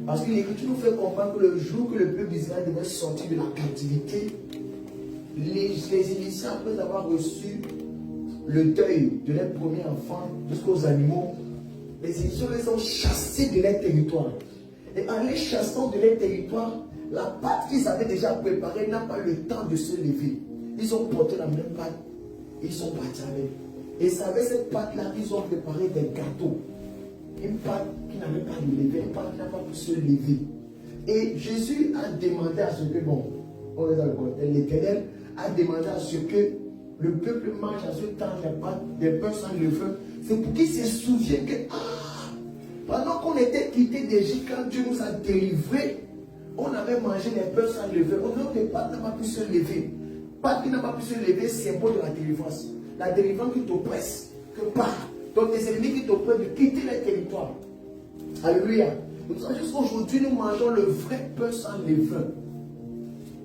Parce que l'Écriture nous fait comprendre que le jour que le peuple d'Israël devait sortir de la captivité, les Égyptiens, après avoir reçu le deuil de leurs premiers enfants jusqu'aux animaux, les Égyptiens les ont chassés de leur territoire. Et en les chassant de leur territoire, la pâte qu'ils avaient déjà préparée n'a pas eu le temps de se lever. Ils ont porté la même pâte et ils sont partis avec. Et c'est avec cette pâte-là qu'ils ont préparé des gâteaux. Une pâte qui n'avait pas de lever, une pâte qui n'a pas pu se lever. Et Jésus a demandé à ce que, bon, on est dans le contexte, l'Éternel a demandé à ce que le peuple mange à ce temps des pains sans levain. C'est pour qu'ils se souviennent que, pendant qu'on était quitté d'Égypte, quand Dieu nous a délivrés, on avait mangé les pains sans levain. Notre pâte n'a pas pu se lever. Pâte qui n'a pas pu se lever, c'est symbole de la délivrance. La délivrance qui t'oppresse, que part. Donc tes ennemis qui t'oppressent de quitter les territoires. Alléluia. Jusqu'aujourd'hui, nous mangeons le vrai pain sans levain.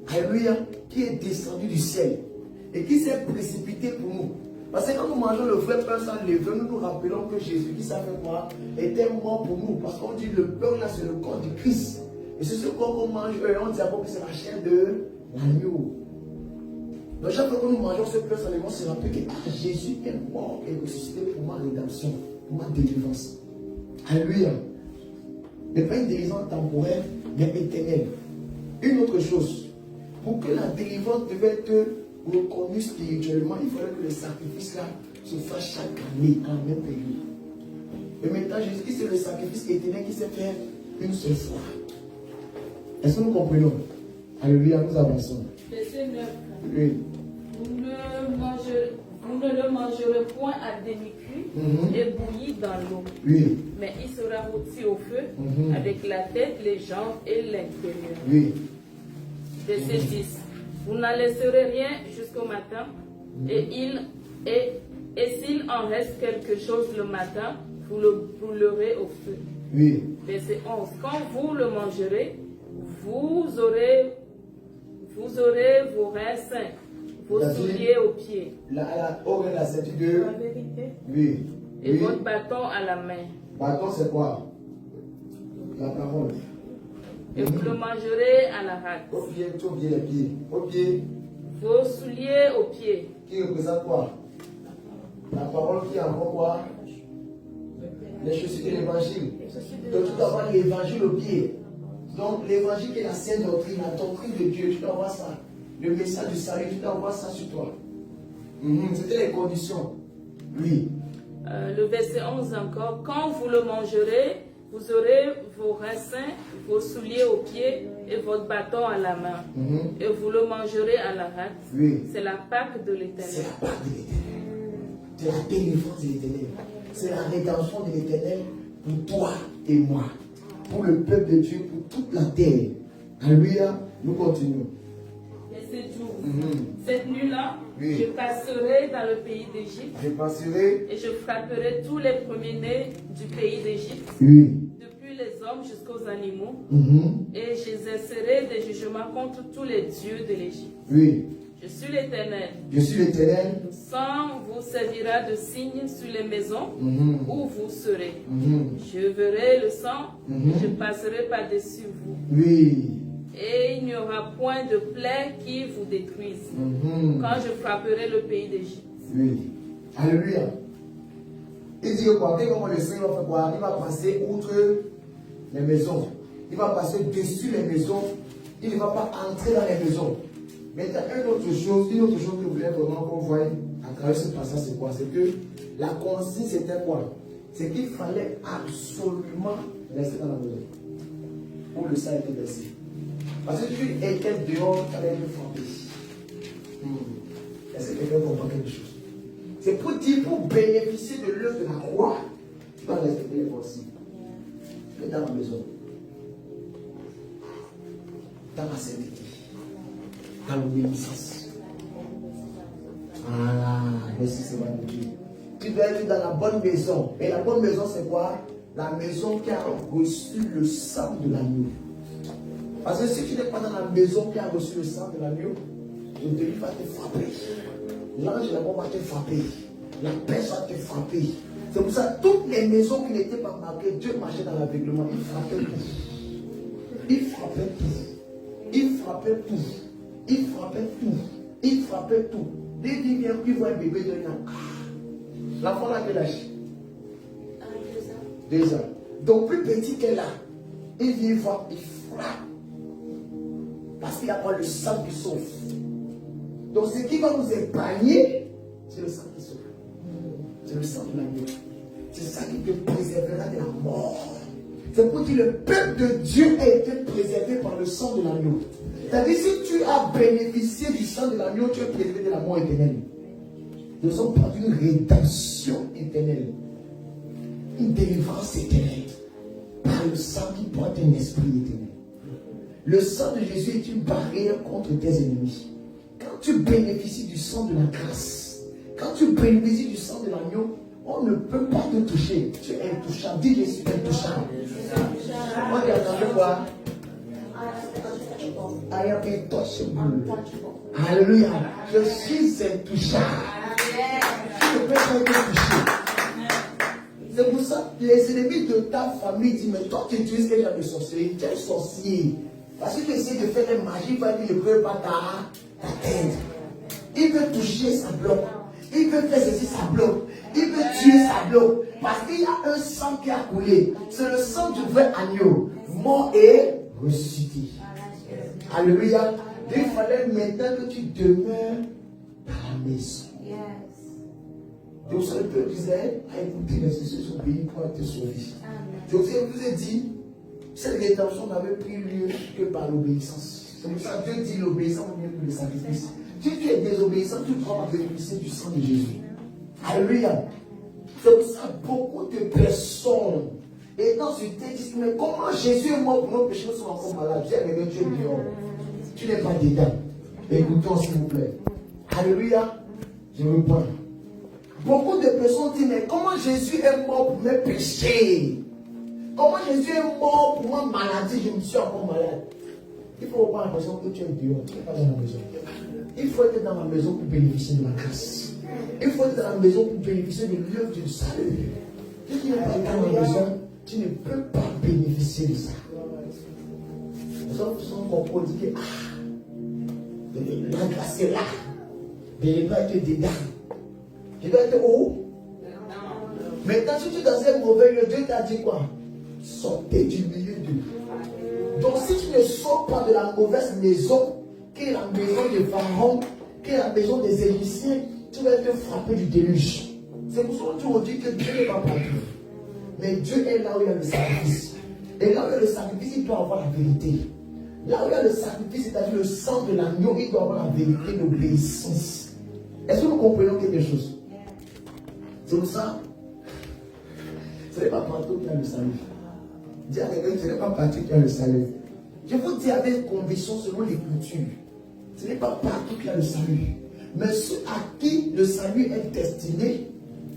Alléluia. Qui est descendu du ciel et qui s'est précipité pour nous. Parce que quand nous mangeons le vrai pain sans levain, nous nous rappelons que Jésus, qui savait quoi, était mort pour nous. Parce qu'on dit le pain là, c'est le corps du Christ. Et c'est ce corps qu'on mange, on dit d'abord que c'est la chair de l'agneau. Donc chaque fois que nous mangeons ce pain sans levain, on se rappelle que Jésus est mort et ressuscité pour ma rédemption, pour ma délivrance. Alléluia. Ce n'est pas une délivrance temporaire, mais éternelle. Une autre chose, pour que la délivrance devait être reconnue spirituellement, il fallait que le sacrifice là se fasse chaque année en même période. Et maintenant, Jésus-Christ, c'est le sacrifice éternel qui s'est fait une seule fois. Est-ce que nous comprenons? Alléluia, nous avançons. Verset 9. Oui. Vous ne le mangerez point à demi-cuit et bouilli dans l'eau. Oui. Mais il sera rôti au feu avec la tête, les jambes et l'intérieur. Oui. Verset 10. Vous n'en laisserez rien jusqu'au matin. Et s'il en reste quelque chose le matin, vous le brûlerez au feu. Oui. Verset 11. Quand vous le mangerez, vous aurez vos reins sains, vos souliers aux pieds. La ceinture de La vérité. Oui. Et Oui. votre bâton à la main. Bâton, c'est quoi? La parole. Et vous le mangerez à la rate. Au pied, tu oublies les pieds. Au pied, Vos souliers aux pieds. qui représente quoi? La parole qui envoie quoi? Les chaussures de l'évangile. Donc tu dois avoir l'évangile au pied. Donc l'évangile qui est la sainte doctrine, la doctrine de Dieu, tu dois avoir ça. Le message du salut, tu dois avoir ça sur toi. C'était les conditions. Oui. Le verset 11 encore. Quand vous le mangerez, vous aurez vos reins sains, vos souliers aux pieds et votre bâton à la main. Et vous le mangerez à la rate. Oui. C'est la Pâque de C'est l'Éternel. la part de l'éternel. C'est la délivrance de l'éternel. C'est la rédemption de l'éternel pour toi et moi. Pour le peuple de Dieu, pour toute la terre. Alléluia. Nous continuons. Verset 12. Cette nuit-là, Oui. je passerai dans le pays d'Égypte Je passerai. et je frapperai tous les premiers-nés du pays d'Égypte, Oui. depuis les hommes jusqu'aux animaux, Mhm. et j'exercerai des jugements contre tous les dieux de l'Égypte. Oui. Je suis l'Éternel. Je suis l'éternel. Le sang vous servira de signe sur les maisons où vous serez. Je verrai le sang, je passerai par-dessus vous. Oui. Et il n'y aura point de plaie qui vous détruise quand je frapperai le pays d'Égypte. Oui. Alléluia. Il dit que quoi? Comment le Seigneur va faire quoi? Il va passer outre les maisons. Il va passer dessus les maisons. Il ne va pas entrer dans les maisons. Maintenant, une autre chose que je voulais vraiment qu'on voie à travers ce passage, c'est quoi? C'est que la consigne, c'était quoi? C'est qu'il fallait absolument rester dans la maison. Où le sang était versé. Parce que tu étais dehors, tu allais être frappé. Est-ce que quelqu'un comprend quelque chose? C'est pour dire, pour bénéficier de l'œuvre de la croix, tu dois respecter les consignes. Tu es dans la maison. Dans la sainteté. Dans l'obéissance. Ah, merci Seigneur de Dieu. Tu dois être dans la bonne maison. Et la bonne maison, c'est quoi? La maison qui a reçu le sang de l'agneau. Parce que si tu n'es pas dans la maison qui a reçu le sang de l'agneau, le délit va te frapper. L'ange de la mort va te frapper. La peste va te frapper. C'est pour ça que toutes les maisons qui n'étaient pas marquées, Dieu marchait dans l'aveuglement. Il frappait tout. Il frappait tout. Il frappait tout. Il frappait tout. Il frappait tout. Dès qu'il vient, il voit un bébé de l'an. L'enfant là, quel âge? 2 ans. Donc plus petit qu'elle a, il vient voir, il frappe. Parce qu'il n'y a pas le sang qui sauve. Donc ce qui va nous épargner, c'est le sang qui sauve. C'est le sang de l'agneau. C'est ça qui te préservera de la mort. C'est pour dire que le peuple de Dieu a été préservé par le sang de l'agneau. C'est-à-dire si tu as bénéficié du sang de l'agneau, tu es préservé de la mort éternelle. Nous sommes par une rédemption éternelle. Une délivrance éternelle. Par le sang qui porte un esprit éternel. Le sang de Jésus est une barrière contre tes ennemis. Quand tu bénéficies du sang de la grâce, quand tu bénéficies du sang de l'agneau, on ne peut pas te toucher. Tu es intouchable. Dis que je suis intouchable. On dit entendu quoi? I am intouchable. Alléluia. Je suis intouchable. Je ne peux pas être touché. C'est pour ça que les ennemis de ta famille disent, mais toi tu utilises quel genre de sorcellerie? Tu es sorcier. Parce que tu essaies de faire une magie, il va dire, il ne peut pas t'atteindre. Il veut toucher, ça bloque. Il veut faire ceci, ça bloque. Il veut tuer, ça bloque. Parce qu'il y a un sang qui a coulé. C'est le sang du vrai agneau, mort et ressuscité. Alléluia. Il fallait maintenant que tu demeures dans la maison. Et vous savez, le peuple d'Israël a écouté les instructions du pays pour être sauvé. Donc, je vous ai dit, cette rédemption n'avait pris lieu que par l'obéissance. C'est pour ça que Dieu dit l'obéissance au mieux que le sacrifice. Si tu es désobéissant, tu pourras bénéficier du sang de Jésus. Alléluia. C'est pour ça que beaucoup de personnes étant sur terre disent, mais comment Jésus est mort pour nos péchés, nous sommes encore malades. Dieu est dehors. Tu n'es pas dedans. Écoutons s'il vous plaît. Alléluia. Je reprends. Beaucoup de personnes disent, mais comment Jésus est mort pour mes péchés? Comment Jésus est mort pour ma maladie? Je me suis encore malade. Il faut avoir l'impression que tu es dehors, tu n'es pas dans la maison. Il faut être dans la maison pour bénéficier de la grâce. Il faut être dans la maison pour bénéficier de l'œuvre du salut. Si tu n'es pas dans la maison, tu ne peux pas bénéficier de ça. Les hommes sont comprendre que la grâce est là. Mais je dois être dedans. Je dois être où? Maintenant, si tu es dans un mauvais lieu, Dieu t'a dit quoi? Sortez du milieu d'eux. Donc, si tu ne sors pas de la mauvaise maison, qui est la maison des Pharaons, qui est la maison des Égyptiens, tu vas être frappé du déluge. C'est pour ça que tu me dis que Dieu n'est pas partout. Mais Dieu est là où il y a le sacrifice. Et là où il y a le sacrifice, il doit avoir la vérité. Là où il y a le sacrifice, c'est-à-dire le sang de l'agneau, il doit avoir la vérité d'obéissance. Est-ce que nous comprenons quelque chose? C'est pour ça. Ce n'est pas partout qu'il y a le salut. Dis à quelqu'un, ce n'est pas partout qu'il y a le salut. Je vous dis avec conviction selon l'Écriture. Ce n'est pas partout qu'il y a le salut. Mais ceux à qui le salut est destiné,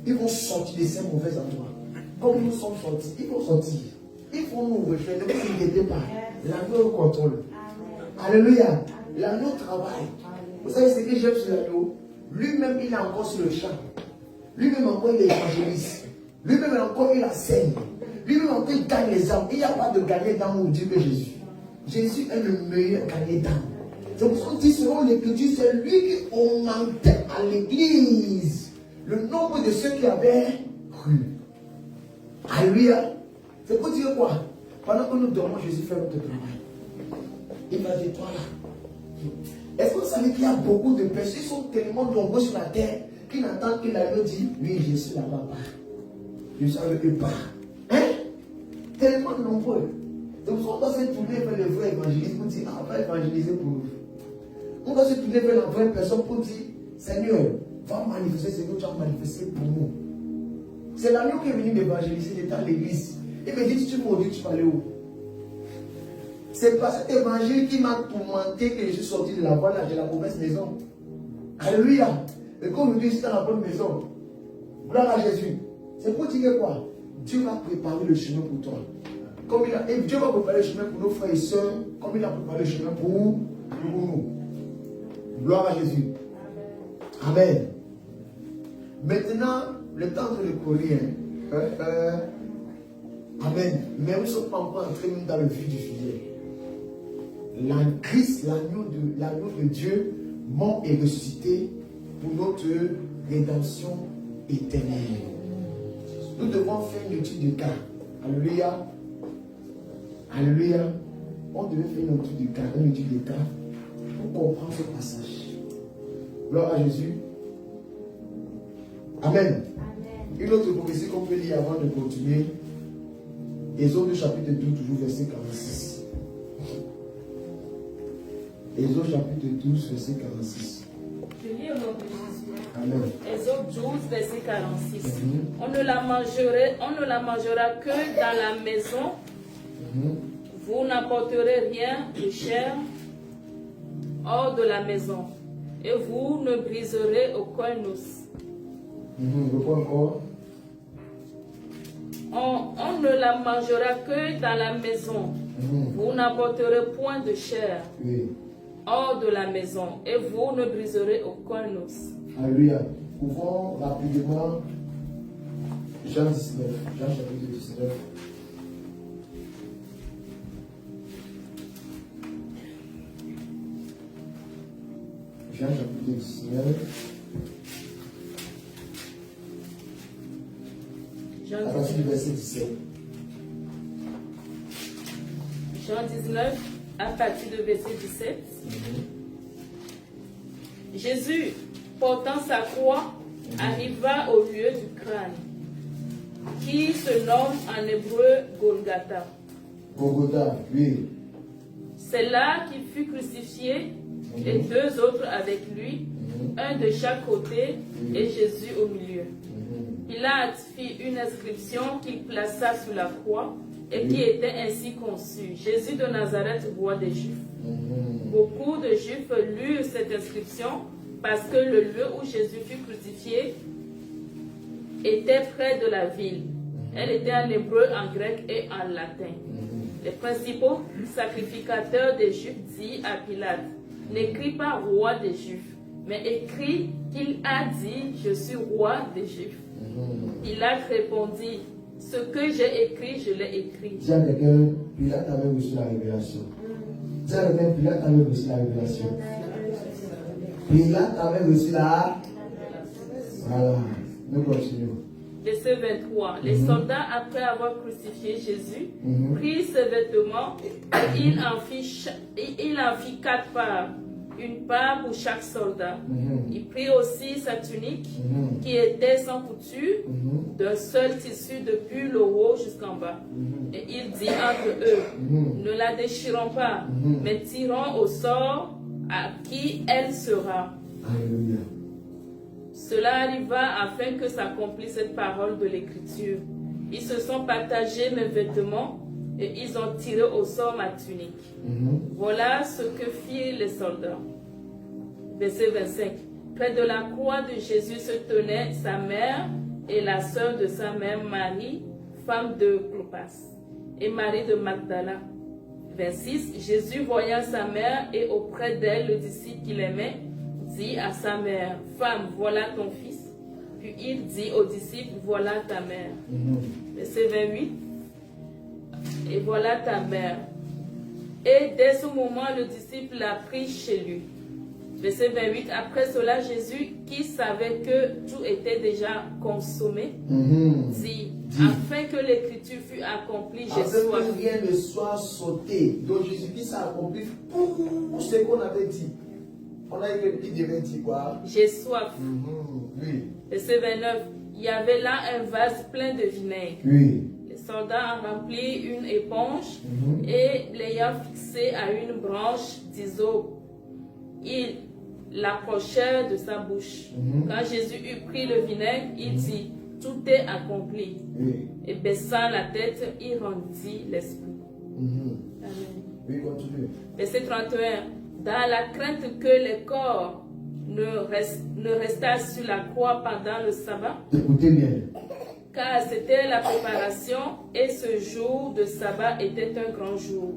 ils vont sortir de ces mauvais endroits. Comme nous sommes sortis, ils vont sortir. Il faut nous refaire. Ne vous inquiétez pas. L'agneau contrôle. Alléluia. L'agneau travaille. Vous savez ce que j'aime sur l'agneau? Lui-même, il est encore sur le champ. Lui-même encore, il est évangéliste. Lui-même encore, il enseigne. Lui-même encore, il gagne les âmes. Il n'y a pas de gagner d'âme au Dieu que Jésus. Jésus est le meilleur gagnant d'âme. C'est pour ça qu'on dit selon l'Écriture, c'est lui qui augmentait à l'église le nombre de ceux qui avaient cru. Alléluia. C'est pour dire quoi? Pendant que nous dormons, Jésus fait notre travail. Il m'a dit, toi là. Est-ce que vous savez qu'il y a beaucoup de personnes qui sont tellement nombreux sur la terre qui n'entendent que l'agneau dit, oui, je suis là-bas. Je suis avec eux pas. Hein? Tellement nombreux. Donc, on doit se tourner vers le vrai évangéliste pour dire, on va évangéliser pour vous. On doit se tourner vers la vraie personne pour dire, Seigneur, va manifester ce que tu as manifesté pour nous. C'est l'agneau qui est venu m'évangéliser, il était à l'église. Il me dit, si tu m'aurais dit, tu vas aller où? C'est pas cet évangile qui m'a tourmenté que je suis sorti de la voie de la mauvaise maison. Alléluia. Et comme je dis, c'est dans la bonne maison. Gloire à Jésus. C'est pour dire quoi? Dieu va préparer le chemin pour toi. Et Dieu va préparer le chemin pour nos frères et sœurs, comme il a préparé le chemin pour nous. Gloire à Jésus. Amen. Maintenant, le temps de le courir. Amen. Mais nous ne sommes pas encore entrés dans le vif du sujet. La Christ, l'agneau de Dieu, mort et ressuscité pour notre rédemption éternelle. Nous devons faire une étude de cas. Alléluia. Alléluia. On devait faire une étude de cas pour comprendre ce passage. Gloire à Jésus. Amen. Une autre prophétie qu'on peut lire avant de continuer. Exode chapitre 12, toujours verset 46. Exode chapitre 12, verset 46. Je lis au nom de Jésus. Amen. Exode 12, verset 46. On ne la mangera que dans la maison. Vous n'apporterez rien de chair hors de la maison. Et vous ne briserez aucun os. Reprends encore. On ne la mangera que dans la maison. Vous n'apporterez point de chair hors de la maison. Et vous ne briserez aucun os. Alléluia. Ouvrons rapidement Jean 19. Jean chapitre 19. Jean chapitre 19. À partir du verset 17. Jean 19, à partir du verset 17. Jésus, portant sa croix, arriva au lieu du crâne, qui se nomme en hébreu Golgotha. Golgotha, oui. C'est là qu'il fut crucifié, et deux autres avec lui, un de chaque côté, et Jésus au milieu. Pilate fit une inscription qu'il plaça sur la croix et qui était ainsi conçu. Jésus de Nazareth, roi des Juifs. Beaucoup de Juifs lurent cette inscription parce que le lieu où Jésus fut crucifié était près de la ville. Elle était en hébreu, en grec et en latin. Les principaux sacrificateurs des Juifs dirent à Pilate, n'écris pas roi des Juifs, mais écris qu'il a dit, je suis roi des Juifs. Pilate répondit, ce que j'ai écrit, je l'ai écrit. Dis à quelqu'un, Pilate avait reçu la révélation. Dis à quelqu'un, Pilate avait reçu la révélation. Pilate avait reçu la... Voilà, nous continuons. Verset 23. Les soldats, après avoir crucifié Jésus, prirent ses vêtements et il en fit 4 parts, une part pour chaque soldat. Il prit aussi sa tunique qui était sans couture, d'un seul tissu depuis le haut jusqu'en bas. Et il dit entre eux, ne la déchirons pas, mais tirons au sort à qui elle sera. Alléluia. Cela arriva afin que s'accomplisse cette parole de l'Écriture. Ils se sont partagés mes vêtements et ils ont tiré au sort ma tunique. Voilà ce que firent les soldats. Verset 25. Près de la croix de Jésus se tenaient sa mère et la sœur de sa mère Marie, femme de Clopas, et Marie de Magdala. 26. Jésus, voyant sa mère et auprès d'elle le disciple qu'il aimait, dit à sa mère, femme, voilà ton fils. Puis il dit au disciple, voilà ta mère. Verset 28. Et voilà ta mère. Et dès ce moment, le disciple l'a pris chez lui. Verset 28. Après cela, Jésus, qui savait que tout était déjà consommé, dit, afin que l'écriture fût accomplie, j'ai soif. Afin que rien ne soit sauté. Donc Jésus-Christ a accompli pour ce qu'on avait dit. On a dit qu'il devait dire quoi? J'ai soif. Oui. Verset 29. Il y avait là un vase plein de vinaigre. Oui. Les soldats ont rempli une éponge et l'ayant fixée à une branche d'hysope, ils l'approchèrent de sa bouche. Quand Jésus eut pris le vinaigre, il dit, tout est accompli. Oui. Et baissant la tête, il rendit l'esprit. Amen. Oui, continue. Verset 31. Dans la crainte que les corps ne restassent sur la croix pendant le sabbat, Écoutez bien. car c'était la préparation et ce jour de sabbat était un grand jour.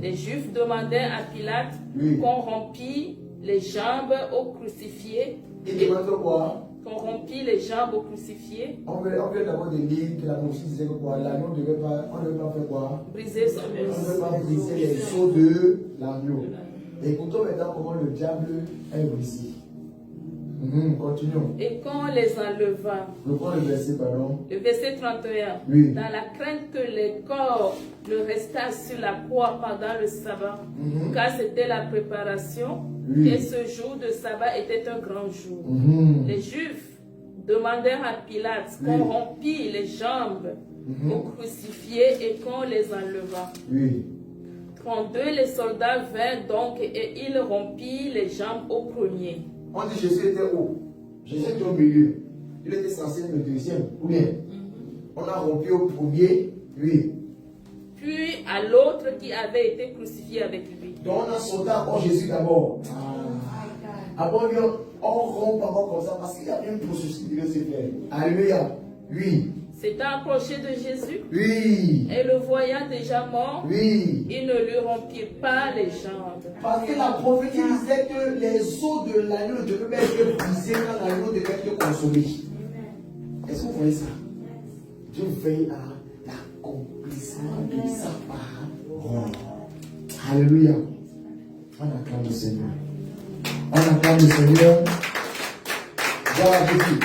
Les Juifs demandaient à Pilate qu'on rompît les jambes au crucifié. Il demande quoi? Qu'on rompît les jambes au crucifié. On vient d'abord de lire que la prophétie disait que quoi? L'agneau ne devait pas, on ne devait pas faire quoi? Briser son On ne devait pas briser les os de l'agneau. Écoutons maintenant comment le diable est brisé. Continuons. Et qu'on les enleva. Reprends le verset, pardon. Le verset 31. Oui. Dans la crainte que les corps ne restassent sur la croix pendant le sabbat, car c'était la préparation, et ce jour de sabbat était un grand jour. Les Juifs demandèrent à Pilate qu'on rompît les jambes au crucifié et qu'on les enleva. Oui. 32, les soldats vinrent donc et ils rompirent les jambes au premier. On dit Jésus était haut. Jésus était au milieu. Il était censé être le deuxième. Ou bien, on a rompu au premier, oui. Puis à l'autre qui avait été crucifié avec lui. Donc on a sauté avant Jésus d'abord. Avant lui, on rompt encore comme ça parce qu'il y a une processus qui devait se faire. Alléluia. Oui. S'étant approché de Jésus, Oui. et le voyant déjà mort, Oui. il ne lui rompit pas les jambes. Parce que la prophétie disait que les os de l'agneau ne devaient pas être brisés quand l'agneau devait être consommé. Est-ce que vous voyez ça? Dieu veille à l'accomplissement de sa parole. Alléluia. On acclame le Seigneur. On acclame le Seigneur. Voilà Jésus.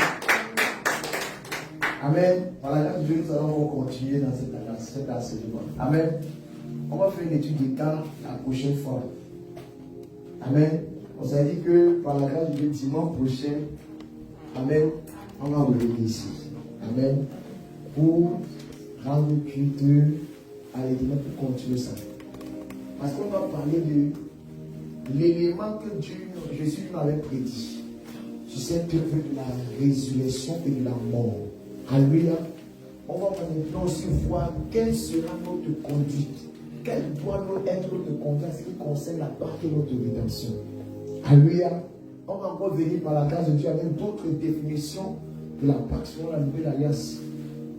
Amen. Voilà, là, Dieu, nous allons continuer dans cet enseignement. Amen. On va faire une étude de cas la prochaine fois. Amen. On s'est dit que par la grâce de Dieu, dimanche prochain, amen, on va revenir ici. Amen. Pour rendre culte à l'événement pour continuer ça. Parce qu'on va parler de l'élément que Jésus m'avait prédit sur cette œuvre de la résurrection et de la mort. Alléluia. on va maintenant aussi voir quelle sera notre conduite. Quelle doit être notre conduite en ce qui concerne la part de notre rédemption. Alléluia. On va encore venir par la grâce de Dieu avec d'autres définitions de la Pâque selon la nouvelle alliance.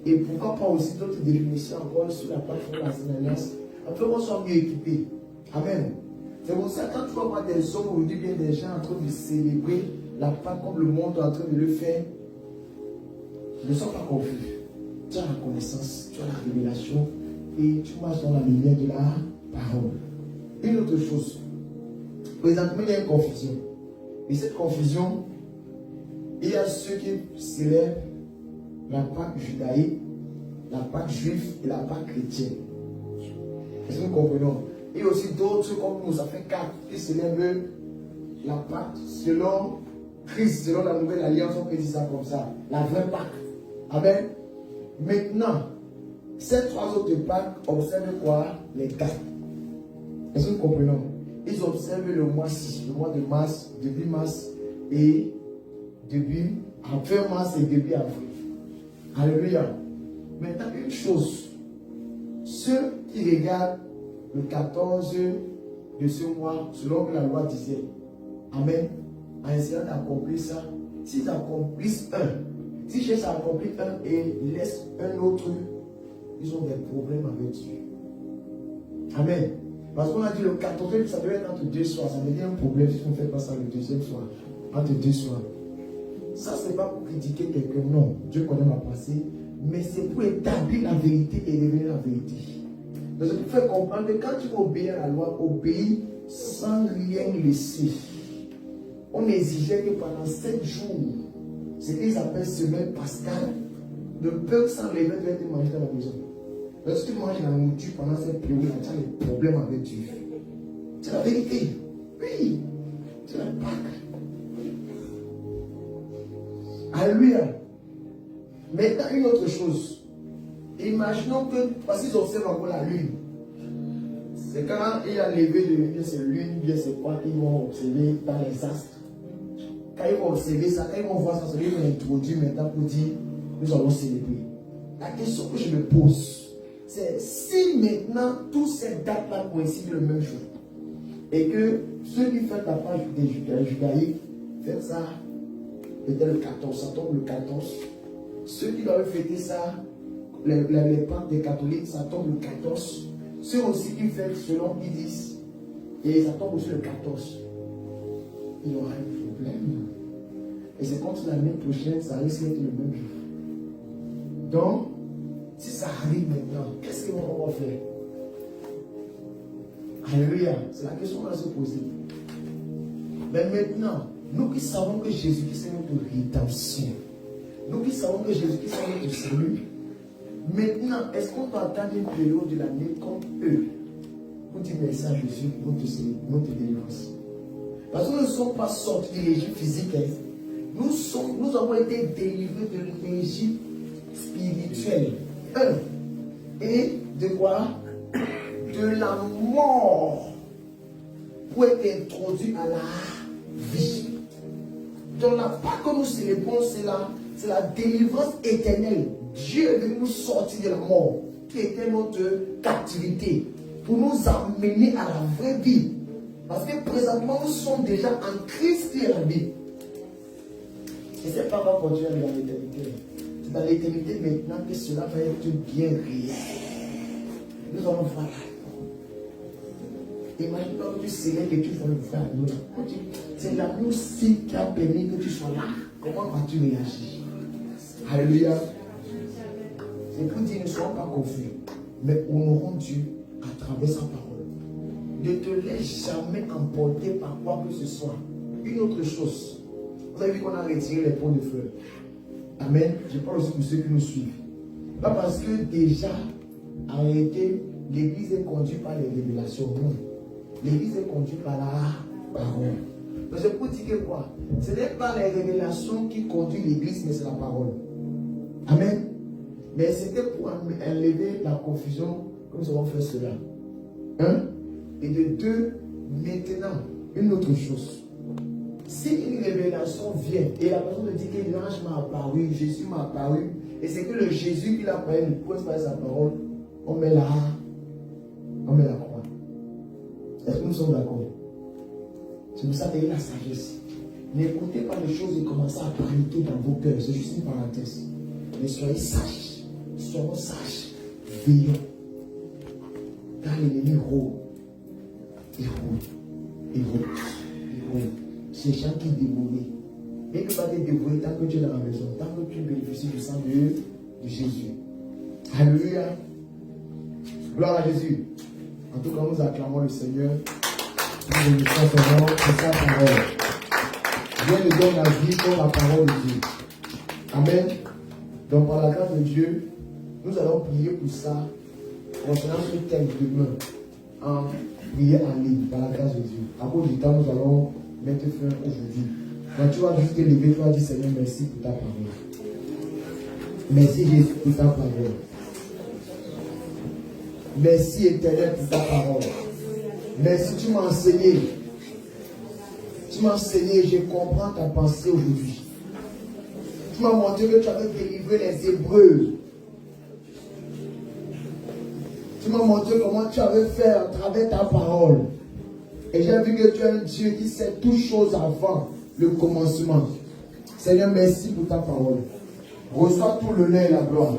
Et pourquoi pas aussi d'autres définitions encore sur la Pâque selon l'ancienne alliance, afin qu'on soit mieux équipés. Amen. C'est pour ça que quand tu vas voir des hommes aujourd'hui, bien des gens en train de célébrer la Pâque comme le monde est en train de le faire, ne sois pas confus. Tu as la connaissance, tu as la révélation et tu marches dans la lumière de la parole. Une autre chose, présentement il y a une confusion. Et cette confusion, il y a ceux qui célèbrent la Pâque judaïque, la Pâque juive et la Pâque chrétienne. Est-ce que nous comprenons? Et aussi d'autres comme nous, ça fait 4 qui célèbrent la Pâque selon Christ, selon la nouvelle alliance, on peut dire ça comme ça, la vraie Pâque. Amen. Maintenant, ces 3 autres Pâques observent quoi? Les dates. Est-ce que nous comprenons? Ils observent le mois-ci, le mois de mars, début mars et début, fin mars et début avril. Alléluia. Maintenant, une chose, ceux qui regardent le 14 de ce mois, selon que la loi disait, Amen, en essayant d'accomplir ça, s'ils accomplissent un, s'ils cherchent à accomplir un et laissent un autre, ils ont des problèmes avec Dieu. Amen. Parce qu'on a dit le 14e, ça devait être entre 2 soirs. Ça veut dire un problème si on ne fait pas ça le 2e soir. Entre 2 soirs. Ça, ce n'est pas pour critiquer quelqu'un, non. Dieu connaît ma pensée. Mais c'est pour établir la vérité et révéler la vérité. Donc, c'est pour faire comprendre que quand tu veux obéir à la loi, obéis sans rien laisser. On exigeait que pendant 7 jours, ce qu'ils appellent semaine pascale, le peuple sans lever devait être mangé dans la maison. Lorsque tu manges la nourriture pendant cette période, tu as des problèmes avec Dieu. C'est la vérité. Oui. C'est la Pâque. Alléluia. Maintenant, une autre chose. Imaginons que, parce qu'ils observent encore la lune. C'est quand il a levé de bien c'est lune, bien c'est quoi qu'ils vont observer dans les astres. Quand ils vont observer ça, quand ils vont voir ça, ils vont introduire maintenant pour dire nous allons célébrer. La question que je me pose, c'est si maintenant toutes ces dates-là coïncident le même jour et que ceux qui font la page des judaïques font ça peut-être le 14, ça tombe le 14. Ceux qui doivent fêter ça, les Pâques des catholiques, ça tombe le 14. Ceux aussi qui fêtent selon qu'ils disent, et ça tombe aussi le 14. Il y aura un problème. Et c'est comme si l'année prochaine, ça risque d'être le même jour. Donc, si ça arrive maintenant, qu'est-ce qu'on va faire? Alléluia. C'est la question qu'on va se poser. Mais maintenant, nous qui savons que Jésus-Christ est notre rédemption, nous qui savons que Jésus-Christ est notre salut, maintenant, est-ce qu'on peut attendre une période de l'année comme eux pour dire merci à Jésus pour notre délivrance? Parce que nous ne sommes pas sortis de l'Égypte physique. Nous avons été délivrés de l'Égypte spirituelle. Et de quoi? De la mort pour être introduit à la vie. Donc la Pâque que nous célébrons, c'est la délivrance éternelle. Dieu est venu nous sortir de la mort, qui était notre captivité, pour nous amener à la vraie vie. Parce que présentement, nous sommes déjà en Christ qui est la vie. Et c'est pas va continuer dans l'éternité. C'est dans l'éternité maintenant que cela va être bien réel. Nous allons voir là. Imagine quand tu célèbres et tu vois le vrai agneau. C'est l'agneau aussi qui a permis que tu sois là. Comment vas-tu réagir? Alléluia. C'est pour dire ne soyons pas confus, mais honorons Dieu à travers sa parole. Ne te laisse jamais emporter par quoi que ce soit. Une autre chose. Vous avez vu qu'on a retiré les pots de fleurs. Amen. Je parle aussi pour ceux qui nous suivent. Pas parce que déjà, en réalité, l'église est conduite par les révélations. Non. L'église est conduite par la parole. Donc c'est pour dire que quoi? Ce n'est pas les révélations qui conduisent l'église, mais c'est la parole. Amen. Mais c'était pour enlever la confusion que nous avons fait cela. Et de deux, maintenant, une autre chose. Si une révélation vient et la personne me dit que l'ange m'a apparu, Jésus m'a apparu, Et c'est que le Jésus qu'il a parlé, ne pose pas sa parole, on met la croix. Est-ce que nous sommes d'accord? C'est pour ça qu'il y a la sagesse. N'écoutez pas les choses et commencez à paniquer dans vos cœurs. C'est juste une parenthèse. Mais soyez sages. Soyons sages. Veillons. Car l'ennemi rôde. Il rôde. C'est gens qui dévorent. Il ne peut pas te dévorer tant que tu es dans la maison, tant que tu bénéficies du sang de Jésus. Alléluia. Gloire à Jésus. En tout cas, nous acclamons le Seigneur. Nous bénissons son nom pour sa parole. Dieu nous donne la vie pour la parole de Dieu. Amen. Donc, par la grâce de Dieu, nous allons prier pour ça. Concernant ce thème demain, en prière en ligne, par la grâce de Dieu. À cause du temps, nous allons mettre fin aujourd'hui. Quand tu vas juste te lever, tu vas dire Seigneur, merci pour ta parole. Merci Jésus pour ta parole. Merci Éternel pour ta parole. Merci, tu m'as enseigné. Tu m'as enseigné, je comprends ta pensée aujourd'hui. Tu m'as montré que tu avais délivré les Hébreux. Tu m'as montré comment tu avais fait à travers ta parole. Et j'ai vu que tu es un Dieu qui sait toutes choses avant le commencement. Seigneur, merci pour ta parole. Reçois tout l'honneur et la gloire.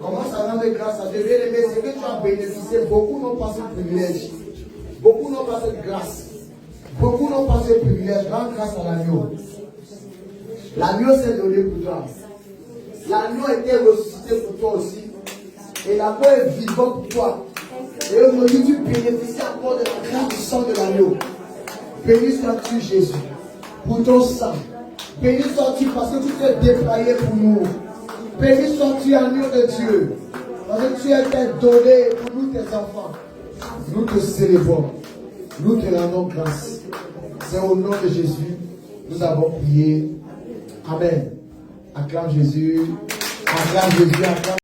Commence à rendre grâce à Dieu. Bien aimé, c'est que tu as bénéficié. Beaucoup n'ont pas ce privilège. Beaucoup n'ont pas cette grâce. Beaucoup n'ont pas ce privilège. Rends grâce à l'agneau. L'agneau s'est donné pour toi. L'agneau était ressuscité pour toi aussi. Et l'agneau est vivant pour toi. Et aujourd'hui, tu bénéficies encore de la grâce du sang de l'agneau. Béni sois-tu, Jésus, pour ton sang. Béni sois-tu parce que tu t'es déployé pour nous. Béni sois-tu, agneau de Dieu, parce que tu étais donné pour nous, tes enfants. Nous te célébrons. Nous te rendons grâce. C'est au nom de Jésus nous avons prié. Amen. Acclame Jésus. Acclame Jésus. Acclame